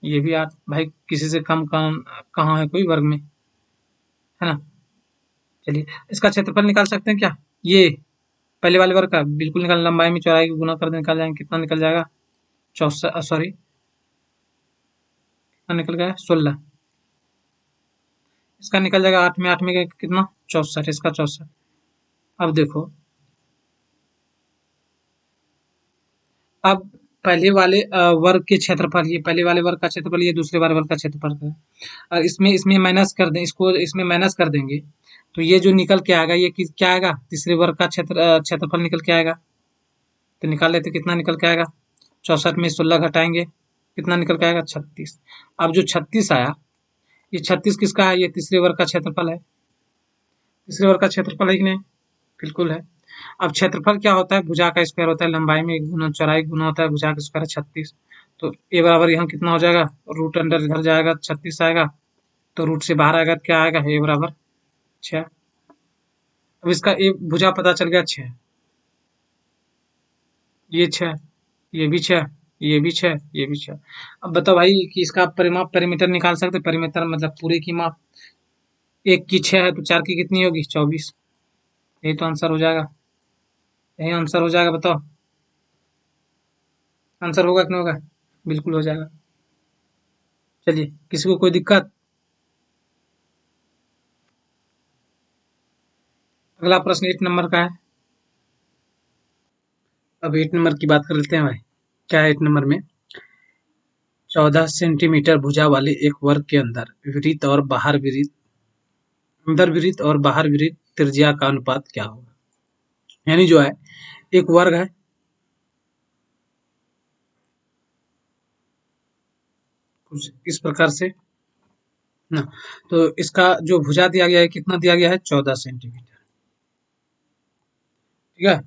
ये भी 8। भाई किसी से कम कहाँ है कोई वर्ग में, है ना। चलिए इसका क्षेत्रफल निकाल सकते हैं क्या? ये पहले वाले वर्ग का बिल्कुल निकाल, लंबाई में चौड़ाई को गुना कर दे, निकाल जाएंगे। कितना निकल जाएगा? 64, सॉरी कितना निकल गया? 16। इसका निकल जाएगा 8 में, 8 में कितना? 64, इसका 64। अब देखो, अब पहले वाले वर्ग के क्षेत्रफल, ये पहले वाले वर्ग का क्षेत्रफल, ये दूसरे वाले वर्ग का क्षेत्रफल है। और इसमें इसमें माइनस कर दें, इसको इसमें माइनस कर देंगे, तो ये जो निकल के आएगा ये क्या आएगा? तीसरे वर्ग का क्षेत्रफल निकल के आएगा। तो निकाल लेते, कितना निकल के आएगा? 64 में 16 घटाएंगे, कितना निकल के आएगा? 36। अब जो 36 आया, ये 36 किसका है? ये तीसरे वर्ग का क्षेत्रफल है। तीसरे वर्ग का क्षेत्रफल है कि नहीं? बिल्कुल है। अब क्षेत्रफल क्या होता है? भुजा का स्क्वायर होता है। लंबाई में गुना चौड़ाई गुना होता है, भुजा का स्क्वायर है 36। तो ए बराबर यहाँ कितना हो जाएगा? रूट अंडर इधर जाएगा, 36 आएगा। तो रूट से बाहर आएगा, क्या आएगा? ए बराबर 6। अब इसका ए भुजा पता चल गया 6, ये 6, ये भी 6, ये भी 6, ये भी 6। अब बताओ भाई कि इसका परिमाप, पेरीमीटर निकाल सकते? पेरीमीटर मतलब पूरे की माप। एक की 6 है तो 4 की कितनी होगी? 24। यही तो आंसर हो जाएगा, यही आंसर हो जाएगा। बताओ आंसर होगा कि नहीं होगा? बिल्कुल हो जाएगा। चलिए किसी को कोई दिक्कत? अगला प्रश्न 8 नंबर का है। अब 8 नंबर की बात कर लेते हैं भाई। क्या है 8 नंबर में? 14 सेंटीमीटर भुजा वाले एक वर्ग के अंदर वृत्त और बाहर वृत्त, अंदर वृत्त और बाहर वृत्त त्रिज्या का अनुपात क्या होगा? यानी जो है एक वर्ग है, कुछ इस प्रकार से ना। तो इसका जो भुजा दिया गया है, कितना दिया गया है? 14 सेंटीमीटर। ठीक है।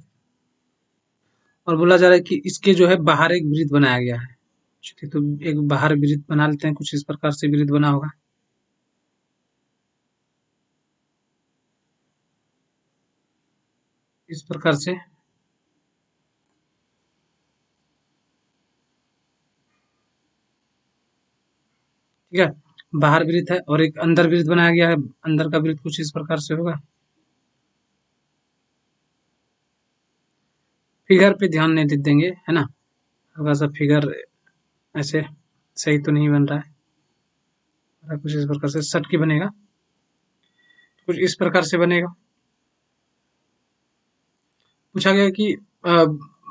और बोला जा रहा है कि इसके जो है बाहर एक वृत्त बनाया गया है। चलिए तो एक बाहर वृत्त बना लेते हैं, कुछ इस प्रकार से वृत्त बना होगा। इस प्रकार से, ठीक है। बाहर वृत्त है और एक अंदर वृत्त बनाया गया है। अंदर का वृत्त कुछ इस प्रकार से होगा। फिगर पे ध्यान नहीं देंगे, है ना। हल्का सा फिगर ऐसे सही तो नहीं बन रहा है, कुछ इस प्रकार से सट की बनेगा, कुछ इस प्रकार से बनेगा। पूछा गया कि अ,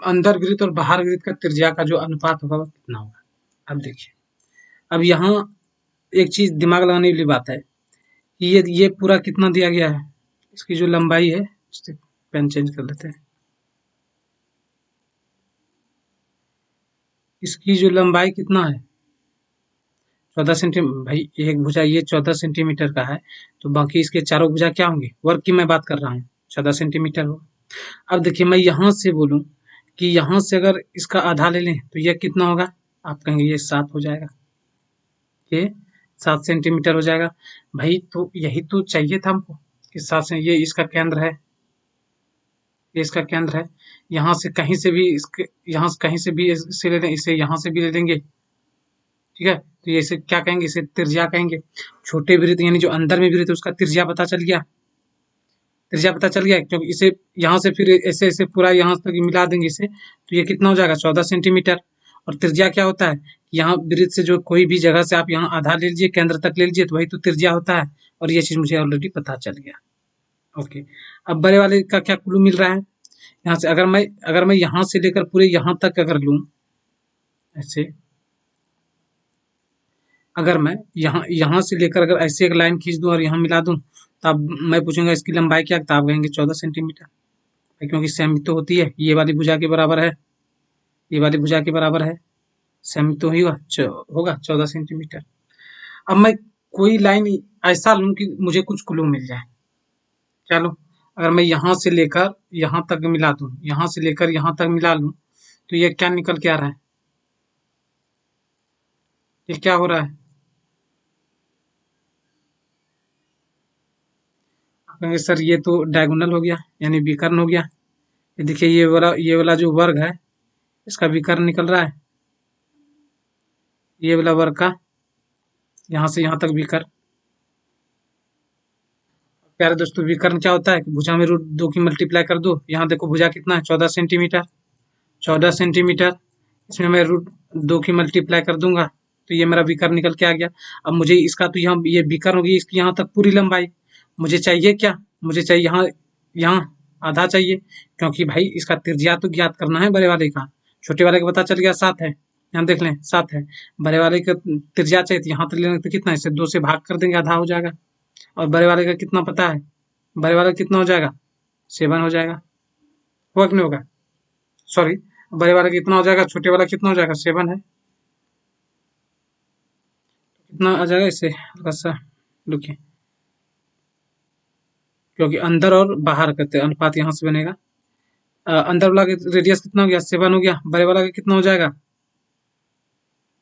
अंदर वृत्त और बाहर वृत्त का त्रिज्या का जो अनुपात होगा वो कितना होगा। अब देखिए, अब यहाँ एक चीज दिमाग लगाने वाली बात है कि ये पूरा कितना दिया गया है, इसकी जो लंबाई है, पेन चेंज कर लेते हैं, इसकी जो लंबाई कितना है 14 सेंटीमीटर। भाई एक भुजा ये 14 सेंटीमीटर का है, तो बाकी इसके चारों भुजा क्या होंगे, वर्ग की मैं बात कर रहा हूँ, 14 सेंटीमीटर हो। अब देखिए मैं यहाँ से बोलूँ कि यहाँ से अगर इसका आधा ले लें तो यह कितना होगा, आप कहेंगे ये 7 हो जाएगा, ये 7 सेंटीमीटर हो जाएगा। भाई तो यही तो चाहिए था हमको कि 7 से, ये इसका केंद्र है, ये इसका केंद्र है। यहाँ से कहीं से भी इसके, यहाँ से कहीं से भी इसे ले लें, इसे यहाँ से भी ले लेंगे, ठीक है। तो ये इसे क्या कहेंगे, इसे त्रिज्या कहेंगे। छोटे वृत्त यानी जो अंदर में वृत्त है उसका त्रिज्या पता चल गया, त्रिज्या पता चल गया, क्योंकि इसे यहाँ से फिर ऐसे ऐसे पूरा यहाँ तक मिला देंगे इसे, तो ये कितना हो जाएगा 14 सेंटीमीटर। और त्रिज्या क्या होता है, यहाँ वृत्त से जो कोई भी जगह से आप यहाँ आधा ले लीजिए, केंद्र तक ले लीजिए, तो वही तो त्रिज्या होता है। और ये चीज मुझे ऑलरेडी पता चल गया। ओके, अब बड़े वाले का क्या क्लू मिल रहा है, यहाँ से अगर मैं यहाँ से लेकर पूरे यहाँ तक अगर लूँ ऐसे, अगर मैं यहाँ से लेकर अगर ऐसे एक लाइन खींच दूं और यहाँ मिला दूं, तब मैं पूछूंगा इसकी लंबाई क्या, तब कहेंगे 14 सेंटीमीटर, क्योंकि सेम तो होती है, ये वाली भुजा के बराबर है, ये वाली भुजा के बराबर है, सेम तो ही होगा 14 सेंटीमीटर। अब मैं कोई लाइन ऐसा लूं कि मुझे कुछ क्लू मिल जाए। चलो, अगर मैं यहाँ से लेकर यहाँ तक मिला दूं, यहाँ से लेकर यहाँ तक मिला लूं, तो ये क्या निकल के आ रहा है, ये क्या हो रहा है, आप कहेंगे सर ये तो डायगोनल हो गया, यानी विकर्ण हो गया। ये देखिए ये वाला जो वर्ग है, इसका विकर्ण निकल रहा है, ये वाला वर्ग का यहाँ से यहाँ तक विकर्ण। प्यारे दोस्तों, विकर्ण क्या होता है कि भुजा में √2 की मल्टीप्लाई कर दो, यहाँ देखो भुजा कितना है 14 सेंटीमीटर, 14 सेंटीमीटर, इसमें मैं √2 की मल्टीप्लाई कर दूंगा, तो ये मेरा विकर्ण निकल के आ गया। अब मुझे इसका तो यहाँ ये विकर्ण होगी, इसकी यहाँ तक पूरी लंबाई, मुझे चाहिए क्या, मुझे चाहिए यहाँ, यहाँ आधा चाहिए, क्योंकि भाई इसका त्रिज्या तो ज्ञात करना है बड़े वाले का। छोटे वाले का पता चल गया 7 है, यहाँ देख लें 7 है, बड़े वाले का त्रिज्या चाहिए, तो यहाँ तक लेने तो कितना है, इसे 2 से भाग कर देंगे, आधा हो जाएगा। और बड़े वाले का कितना पता है, बड़े वाला कितना हो जाएगा, 7 हो जाएगा, हुआ कि नहीं होगा, सॉरी, बड़े वाला कितना हो जाएगा, छोटे वाला कितना हो जाएगा, 7 है, कितना आ जाएगा, इसे हल्का सा रुकिए, क्योंकि अंदर और बाहर करते अनुपात यहाँ से बनेगा। अंदर वाला का रेडियस कितना हो गया, 7 हो गया, बड़े वाला का कितना हो जाएगा,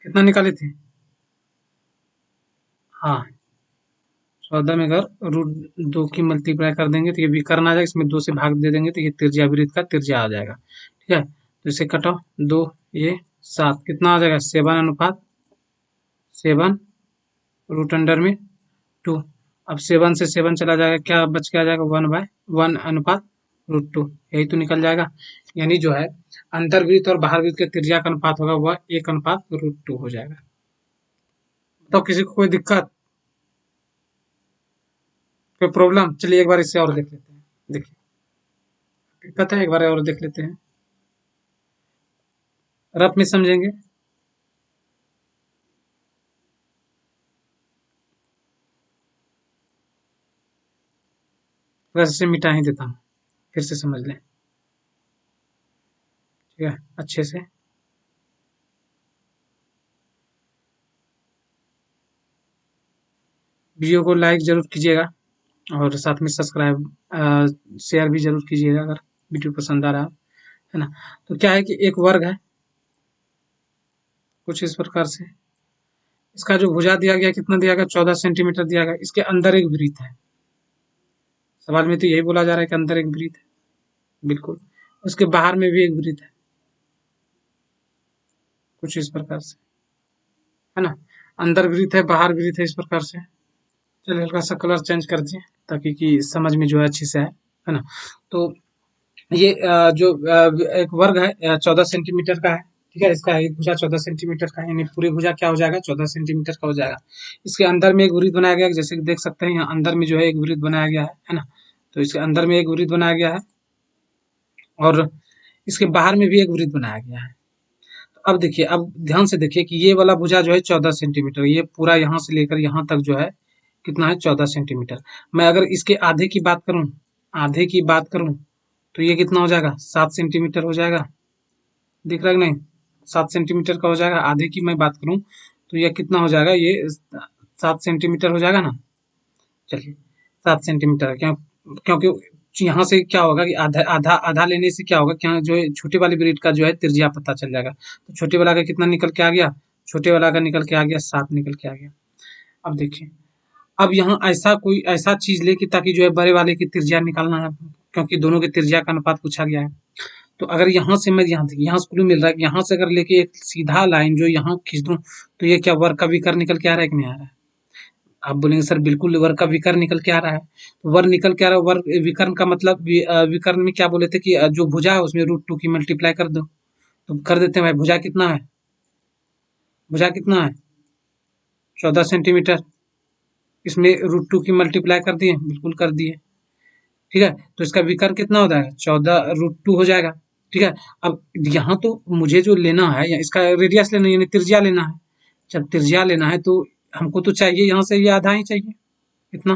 कितना निकाले थे, हाँ 14 में अगर √2 की मल्टीप्लाई कर देंगे तो ये विकर्ण आ जाएगा, इसमें 2 से भाग दे देंगे तो ये त्रिज्या वृत्त का त्रिज्या आ जाएगा, ठीक है। तो इसे कटो, 2 ये 7 कितना आ जाएगा, 7 अनुपात 7 रूट अंडर में 2। अब 7 से 7 चला जाएगा, क्या बच के आ जाएगा, 1/1 अनुपात √2, यही तो निकल जाएगा। यानी जो है अंतर वृत्त और बाहर वृत्त के त्रिज्या का अनुपात होगा वह 1/√2 हो जाएगा। तो किसी को कोई दिक्कत, कोई प्रॉब्लम, चलिए एक बार इससे और देख लेते हैं, देखिए दिक्कत है, एक बार और देख लेते हैं, रफ में समझेंगे। वैसे मिटा ही देता हूँ, फिर से समझ लें, ठीक है अच्छे से। वीडियो को लाइक जरूर कीजिएगा और साथ में सब्सक्राइब शेयर भी जरूर कीजिएगा अगर वीडियो पसंद आ रहा है ना। तो क्या है कि एक वर्ग है कुछ इस प्रकार से, इसका जो भुजा दिया गया कितना दिया गया, 14 सेंटीमीटर दिया गया, इसके अंदर एक वृत्त है, सवाल में तो यही बोला जा रहा है कि अंदर एक वृत्त है, बिल्कुल, उसके बाहर में भी एक वृत्त है कुछ इस प्रकार से, है ना, अंदर वृत्त है बाहर वृत्त है इस प्रकार से। चलिए हल्का सा कलर चेंज कर दिए ताकि कि समझ में जो है अच्छे से है ना। तो ये जो एक वर्ग है 14 सेंटीमीटर का है। ठीक है, इसका एक भुजा 14 सेंटीमीटर का है, यानी पूरी भुजा क्या हो जाएगा 14 सेंटीमीटर का हो जाएगा। इसके अंदर में एक वृत्त बनाया गया है, जैसे कि देख सकते हैं यहाँ अंदर में जो है एक वृत्त बनाया गया है ना। तो इसके अंदर में एक वृत्त बनाया गया है और इसके बाहर में भी एक वृत्त बनाया गया है। तो अब देखिए, अब ध्यान से देखिए कि ये वाला भुजा जो है 14 सेंटीमीटर, ये पूरा यहाँ से लेकर यहाँ तक जो है कितना है 14 सेंटीमीटर। मैं अगर इसके आधे की बात करूं, आधे की बात करूं तो ये कितना हो जाएगा 7 सेंटीमीटर हो जाएगा। दिख रहा है कि नहीं, 7 सेंटीमीटर का हो जाएगा। आधे की मैं बात करूं तो ये कितना हो जाएगा, ये 7 सेंटीमीटर हो जाएगा ना। चलिए 7 सेंटीमीटर क्यों, क्योंकि यहाँ से क्या होगा कि आधा आधा आधा लेने से क्या होगा, क्या जो है छोटे वाले ब्रेड का जो है त्रिज्या पता चल जाएगा। तो छोटे वाला का कितना निकल के आ गया, छोटे वाला का निकल के आ गया 7 निकल के आ गया। अब देखिए, अब यहाँ ऐसा कोई ऐसा चीज ले कि ताकि जो है बड़े वाले की त्रिज्या निकालना है, क्योंकि दोनों के त्रिज्या का अनुपात पूछा गया है। तो अगर यहाँ से मैं यहाँ से क्लू मिल रहा है कि यहाँ से अगर लेके एक सीधा लाइन जो यहाँ खींच दूं तो ये क्या वर्ग का विकर्ण निकल के आ रहा है कि नहीं आ रहा है। आप बोलेंगे सर बिल्कुल वर्ग का विकर्ण निकल के आ रहा है। तो वर्ग निकल के आ रहा है, वर्ग विकर्ण का मतलब विकर्ण में क्या बोले थे कि जो भुजा है उसमें √2 की मल्टीप्लाई कर दो। तो कर देते हैं भाई, भुजा कितना है, भुजा कितना है 14 सेंटीमीटर, इसमें √2 की मल्टीप्लाई कर दिए, बिल्कुल कर दिए। ठीक है, तो इसका विकर्ण कितना हो जाएगा 14 √2 हो जाएगा। ठीक है, अब यहाँ तो मुझे जो लेना है या इसका रेडियस लेना है यानी त्रिज्या लेना है। जब त्रिज्या लेना है तो हमको तो चाहिए यहाँ से ये आधा ही चाहिए, इतना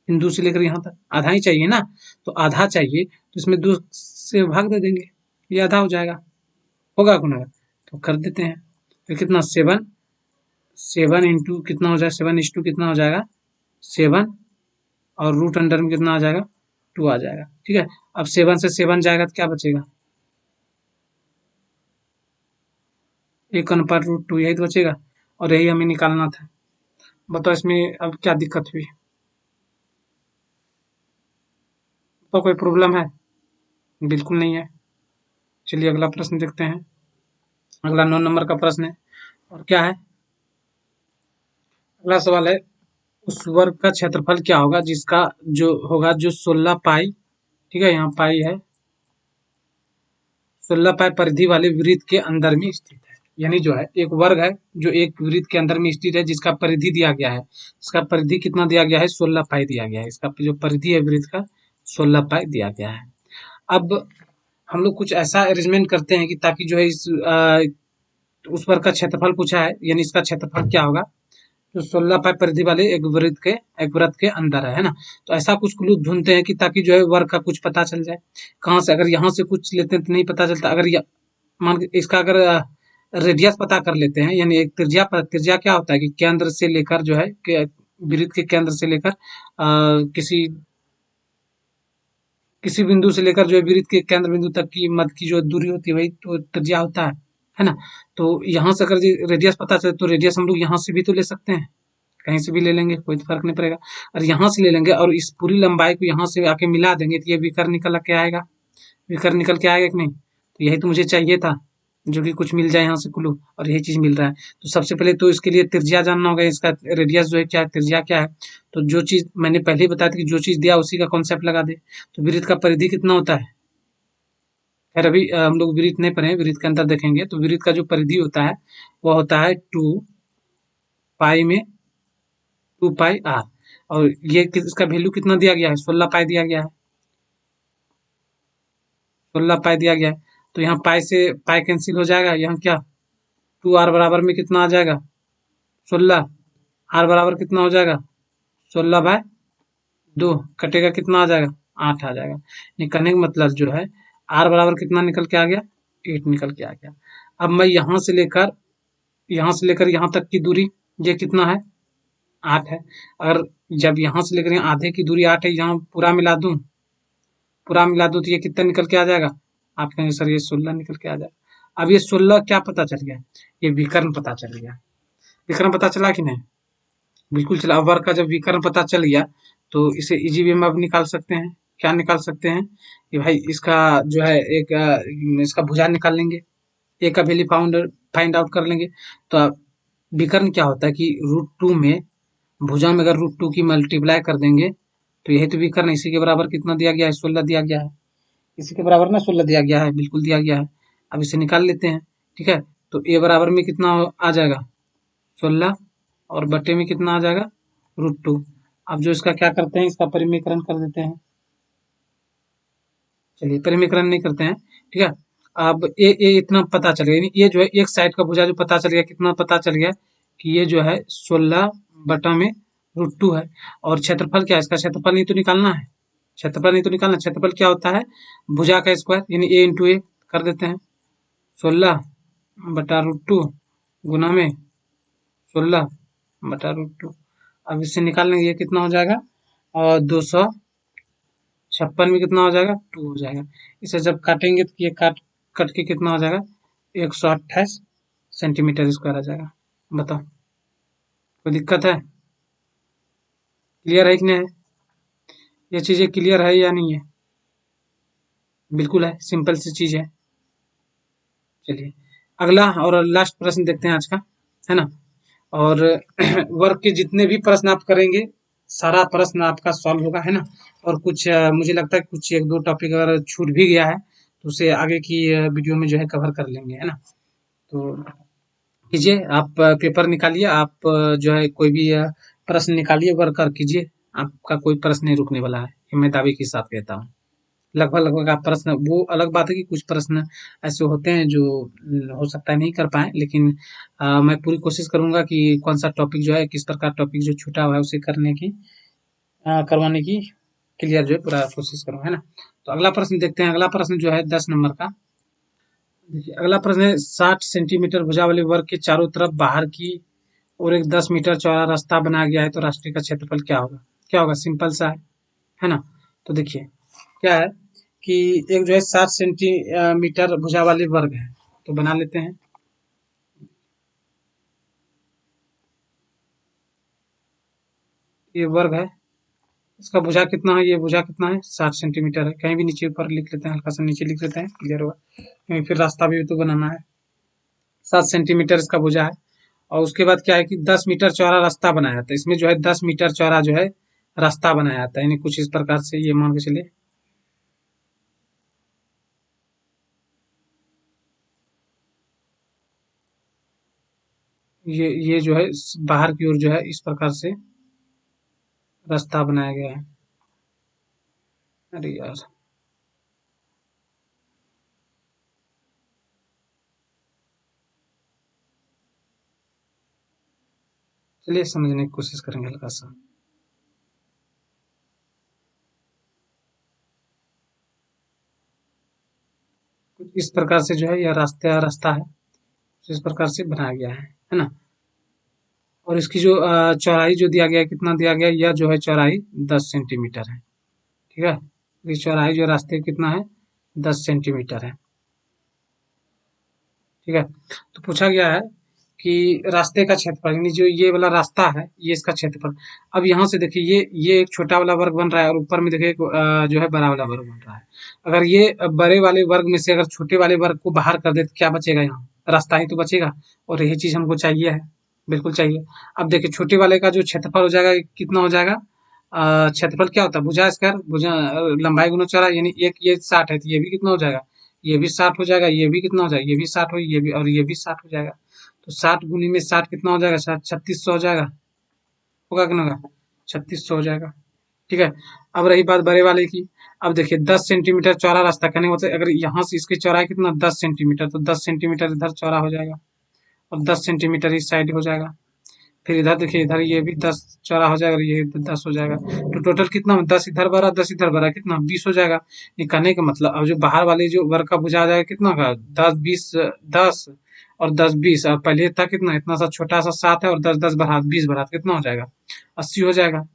बिंदु से लेकर यहाँ तक आधा ही चाहिए ना। तो आधा चाहिए तो इसमें 2 से भाग दे देंगे, ये आधा हो जाएगा। होगा कि नहीं, तो कर देते हैं। तो कितना 7 7 इंटू कितना हो जाएगा 7:2 कितना हो जाएगा 7 और रूट अंडर में कितना आ जाएगा 2 आ जाएगा। ठीक है, अब 7 से 7 जाएगा तो क्या बचेगा 1/√2, यही तो बचेगा और यही हमें निकालना था। बताओ इसमें अब क्या दिक्कत हुई, तो कोई प्रॉब्लम है, बिल्कुल नहीं है। चलिए अगला प्रश्न देखते हैं। अगला 9 नंबर का प्रश्न है और क्या है, अगला सवाल है उस वर्ग का क्षेत्रफल क्या होगा जिसका जो होगा जो 16 पाई, ठीक है यहाँ पाई है, 16 पाई परिधि वाले वृत्त के अंदर में स्थित है। यानी जो है एक वर्ग है जो एक वृत्त के अंदर में स्थित है जिसका परिधि दिया गया है। इसका परिधि कितना दिया गया है 16 पाई दिया गया है। इसका जो परिधि है वृत्त का 16 पाई दिया गया है। अब हम लोग कुछ ऐसा अरेंजमेंट करते हैं कि ताकि जो है उस वर्ग का क्षेत्रफल पूछा है, यानी इसका क्षेत्रफल क्या होगा जो 16 पाई परिधि वाले एक वृत्त के अंदर है ना। तो ऐसा कुछ क्लू ढूंढते हैं कि ताकि जो है वर्ग का कुछ पता चल जाए। कहाँ से, अगर यहाँ से कुछ लेते हैं तो नहीं पता चलता। अगर मान के इसका अगर रेडियस पता कर लेते हैं, यानी एक त्रिज्या त्रिज्या क्या होता है कि केंद्र से लेकर जो है वृत्त के केंद्र से लेकर किसी किसी बिंदु से लेकर जो है वृत्त के केंद्र बिंदु तक की मध्य की जो दूरी होती है वही तो त्रिज्या होता है ना। तो यहाँ से अगर रेडियस पता चले तो रेडियस हम लोग यहाँ से भी तो ले सकते हैं, कहीं से भी ले लेंगे, कोई तो फर्क नहीं पड़ेगा। और यहाँ से ले लेंगे और इस पूरी लंबाई को यहाँ से आके मिला देंगे तो ये विकर्ण निकल के आएगा, विकर्ण निकल के आएगा कि नहीं। तो यही तो मुझे चाहिए था, जो कि कुछ मिल जाए यहाँ से क्लू, और यही चीज मिल रहा है। तो सबसे पहले तो इसके लिए त्रिज्या जानना होगा, इसका रेडियस जो है क्या है, त्रिज्या क्या है। तो जो चीज मैंने पहले ही बताया था कि जो चीज दिया उसी का कॉन्सेप्ट लगा दे। तो वृत्त का परिधि कितना होता है, खैर अभी हम लोग वृत्त नहीं पढ़े, वृत्त के अंदर देखेंगे। तो वृत्त का जो परिधि होता है वो होता है 2 पाई में 2 पाई आर, और ये इसका वैल्यू कितना दिया गया है 16 पाई दिया गया है, 16 पाई दिया गया है। तो यहाँ पाई से पाई कैंसिल हो जाएगा, यहाँ क्या 2r बराबर में कितना आ जाएगा 16, आर बराबर कितना हो जाएगा 16/2, कटेगा कितना आ जाएगा 8 आ जाएगा। निकलने का मतलब जो है आर बराबर कितना निकल के आ गया 8 निकल के आ गया। अब मैं यहाँ से लेकर यहाँ तक की दूरी ये कितना है 8 है। अगर जब यहाँ से लेकर यहाँ आधे की दूरी 8 है, यहाँ पूरा मिला दूं तो ये कितना निकल के आ जाएगा, आप कहेंगे सर ये 16 निकल के आ जाएगा। अब ये 16 क्या पता चल गया, ये विकर्ण पता चल गया। विकर्ण पता चला कि नहीं, बिल्कुल चला। अब वर्ग का जब विकर्ण पता चल गया तो इसे इजी वे में अब निकाल सकते हैं। क्या निकाल सकते हैं कि भाई इसका जो है एक इसका भुजा निकाल लेंगे, ए का वैल्यू फाइंड आउट कर लेंगे। तो विकर्ण क्या होता है कि √2 में भुजा में अगर √2 की मल्टीप्लाई कर देंगे तो यही तो विकर्ण, इसी के बराबर कितना दिया गया है 16 दिया गया है। इसी के बराबर ना 16 दिया गया है, बिल्कुल दिया गया है। अब इसे निकाल लेते हैं। ठीक है, तो ए बराबर में कितना आ जाएगा 16 और बटे में कितना आ जाएगा √2। अब जो इसका क्या करते हैं, इसका परिमीकरण कर देते हैं। चलिए परिमीकरण नहीं करते हैं। ठीक है, अब ए इतना पता चल गया, ये जो है एक साइड का भुजा जो पता चल गया, कितना पता चल गया कि ये जो है 16 बटा में √2 है। और क्षेत्रफल क्या है, इसका क्षेत्रफल नहीं तो निकालना है, क्षेत्रफल नहीं तो निकालना, क्षेत्रफल क्या होता है भुजा का स्क्वायर, यानी ए इंटू ए कर देते हैं। 16 बटा √2 गुना में 16 बटा √2। अब इससे निकाल लेंगे, ये कितना हो जाएगा और 256 में कितना हो जाएगा 2 हो जाएगा। इसे जब काटेंगे तो ये काट कट के कितना हो जाएगा 128 सेंटीमीटर स्क्वायर आ जाएगा। बताओ कोई दिक्कत है, क्लियर है कि नहीं है, ये चीजें क्लियर है या नहीं है? बिल्कुल है, सिंपल सी चीज है। चलिए अगला और लास्ट प्रश्न देखते हैं आज का, है ना। और वर्ग के जितने भी प्रश्न आप करेंगे सारा प्रश्न आपका सॉल्व होगा, है ना। और कुछ मुझे लगता है कुछ एक दो टॉपिक अगर छूट भी गया है तो उसे आगे की वीडियो में जो है कवर कर लेंगे, है ना। तो कीजिए आप पेपर निकालिए, आप जो है कोई भी प्रश्न निकालिए, वर्क कर कीजिए, आपका कोई प्रश्न नहीं रुकने वाला है, ये मैं दावे के साथ कहता हूँ। लगभग लगभग आप प्रश्न, वो अलग बात है कि कुछ प्रश्न ऐसे होते हैं जो हो सकता है नहीं कर पाए, लेकिन मैं पूरी कोशिश करूंगा कि कौन सा टॉपिक जो है, किस प्रकार टॉपिक जो छूटा हुआ है उसे करने की करवाने की क्लियर जो है पूरा कोशिश करूँ, है ना। तो अगला प्रश्न देखते हैं, अगला प्रश्न जो है 10 नंबर का। देखिए अगला प्रश्न है 60 सेंटीमीटर भुजा वाले वर्ग के चारों तरफ बाहर की और एक 10 मीटर चौड़ा रास्ता बनाया गया है, तो रास्ते का क्षेत्रफल क्या होगा? क्या होगा, सिंपल सा है ना। तो देखिए क्या है कि एक जो है 60 सेंटीमीटर भुजा वाले वर्ग है, तो बना लेते हैं। ये वर्ग है, इसका भुजा कितना है, ये भुजा कितना है 60 सेंटीमीटर है। कहीं भी नीचे ऊपर लिख लेते हैं, हल्का सा नीचे लिख लेते हैं, क्लियर होगा, क्योंकि फिर रास्ता भी तो बनाना है। 7 सेंटीमीटर इसका भुजा है। और उसके बाद क्या है कि 10 मीटर चौड़ा रास्ता बनाया जाता है, इसमें जो है 10 मीटर चौड़ा जो है रास्ता बनाया जाता है, यानी कुछ इस प्रकार से ये मान के चलिए। ये जो है बाहर की ओर जो है इस प्रकार से रास्ता बनाया गया है। अरे यार, चलिए समझने की कोशिश करेंगे हल्का सा। कुछ इस प्रकार से जो है यह रास्ता है, इस प्रकार से बनाया गया है ना। और इसकी जो चौड़ाई जो दिया गया है, कितना दिया गया है, यह जो है चौड़ाई 10 सेंटीमीटर है। ठीक है, ये चौड़ाई जो रास्ते की कितना है 10 सेंटीमीटर है। ठीक है, तो पूछा गया है कि रास्ते का क्षेत्रफल, यानी जो ये वाला रास्ता है ये इसका क्षेत्रफल। अब यहाँ से देखिए ये एक छोटा वाला वर्ग बन रहा है और ऊपर में देखिए जो है बड़ा वाला वर्ग बन रहा है। अगर ये बड़े वाले वर्ग में से अगर छोटे वाले वर्ग को बाहर कर दे तो क्या बचेगा, यहाँ रास्ता ही तो बचेगा। और यही चीज हमको चाहिए है, बिल्कुल चाहिए। अब देखिए छोटे वाले का जो क्षेत्रफल हो जाएगा कितना हो जाएगा, क्षेत्रफल क्या होता है भुजा स्क्वायर, भुजा लंबाई गुना चौड़ाई, यानी एक ये 60 है तो ये भी कितना हो जाएगा, ये भी 60 हो जाएगा, ये भी कितना हो जाएगा, ये भी 60 हो, ये भी और ये भी 60 हो जाएगा। तो 60 गुनी में 60 कितना हो जाएगा, 3600 हो जाएगा, होगा कि ना होगा, 3600 हो जाएगा। ठीक है, अब रही बात बड़े वाले की। अब देखिए 10 सेंटीमीटर चौड़ा रास्ता, कहने का मतलब अगर यहाँ से इसकी चौड़ाई कितना 10 सेंटीमीटर, तो 10 सेंटीमीटर इधर चौड़ा हो जाएगा और 10 सेंटीमीटर इस साइड हो जाएगा। फिर इधर देखिए, इधर ये भी 10 चौड़ा हो जाएगा, ये 10 हो जाएगा। तो टोटल कितना 10 इधर भरा 10 इधर भरा कितना 20 हो जाएगा। ये कहने का मतलब अब जो बाहर वाले जो वर्ग का भुजा आ जाएगा कितना का 10 20 10 और 10 20, और पहले था कितना इतना सा छोटा सा 7 है और 10 10 बढ़ा 20 बढ़ा तो कितना हो जाएगा 80 हो जाएगा।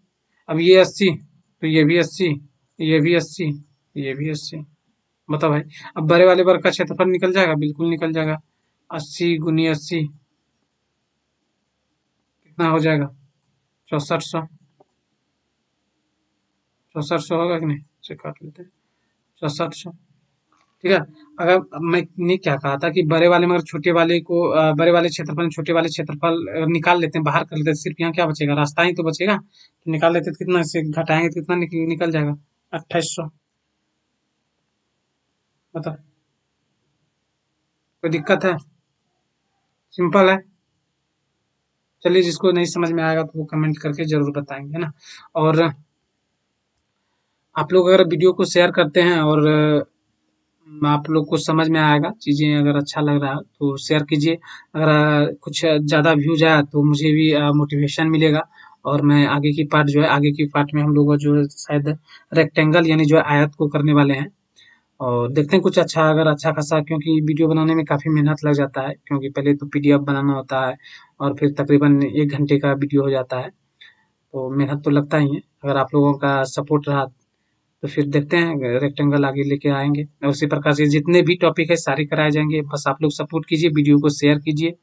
अब ये 80 तो ये भी 80, ये भी 80, ये भी 80। बताओ भाई, अब बड़े वाले वर्ग का क्षेत्रफल निकल जाएगा, बिल्कुल निकल जाएगा। 80 गुनी 80 कितना हो जाएगा 6400, 6400 होगा कि नहीं, इसे काट लेते हैं 6400। ठीक है, अगर मैंने क्या कहा था कि बड़े वाले मगर छोटे वाले को बड़े वाले क्षेत्रफल में छोटे वाले क्षेत्रफल निकाल लेते हैं, बाहर कर लेते हैं, सिर्फ यहाँ क्या बचेगा रास्ता ही तो बचेगा, तो निकाल लेते तो कितना, इससे घटाएंगे तो कितना निकल जाएगा 2800। बताओ, कोई दिक्कत है? सिंपल है। चलिए, जिसको नहीं समझ में आएगा तो वो कमेंट करके ज़रूर बताएँगे, है ना? और आप लोग अगर वीडियो को शेयर करते हैं और आप लोग को समझ में आएगा, चीज़ें अगर अच्छा लग रहा है तो शेयर कीजिए। अगर कुछ ज़्यादा व्यूज़ आया तो मुझे भी मोटिवेशन मिलेगा और मैं आगे की पार्ट जो है, आगे की पार्ट में हम लोग जो है शायद रेक्टेंगल यानी जो है आयत को करने वाले हैं। और देखते हैं कुछ अच्छा, अगर अच्छा खासा, क्योंकि वीडियो बनाने में काफ़ी मेहनत लग जाता है, क्योंकि पहले तो पीडीएफ बनाना होता है और फिर तकरीबन 1 घंटे का वीडियो हो जाता है। तो मेहनत तो लगता ही है। अगर आप लोगों का सपोर्ट रहा तो फिर देखते हैं रेक्टेंगल आगे लेके आएँगे। और उसी प्रकार से जितने भी टॉपिक है सारे कराए जाएँगे। बस आप लोग सपोर्ट कीजिए, वीडियो को शेयर कीजिए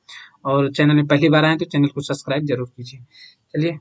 और चैनल में पहली बार आए हैं तो चैनल को सब्सक्राइब ज़रूर कीजिए। चलिए।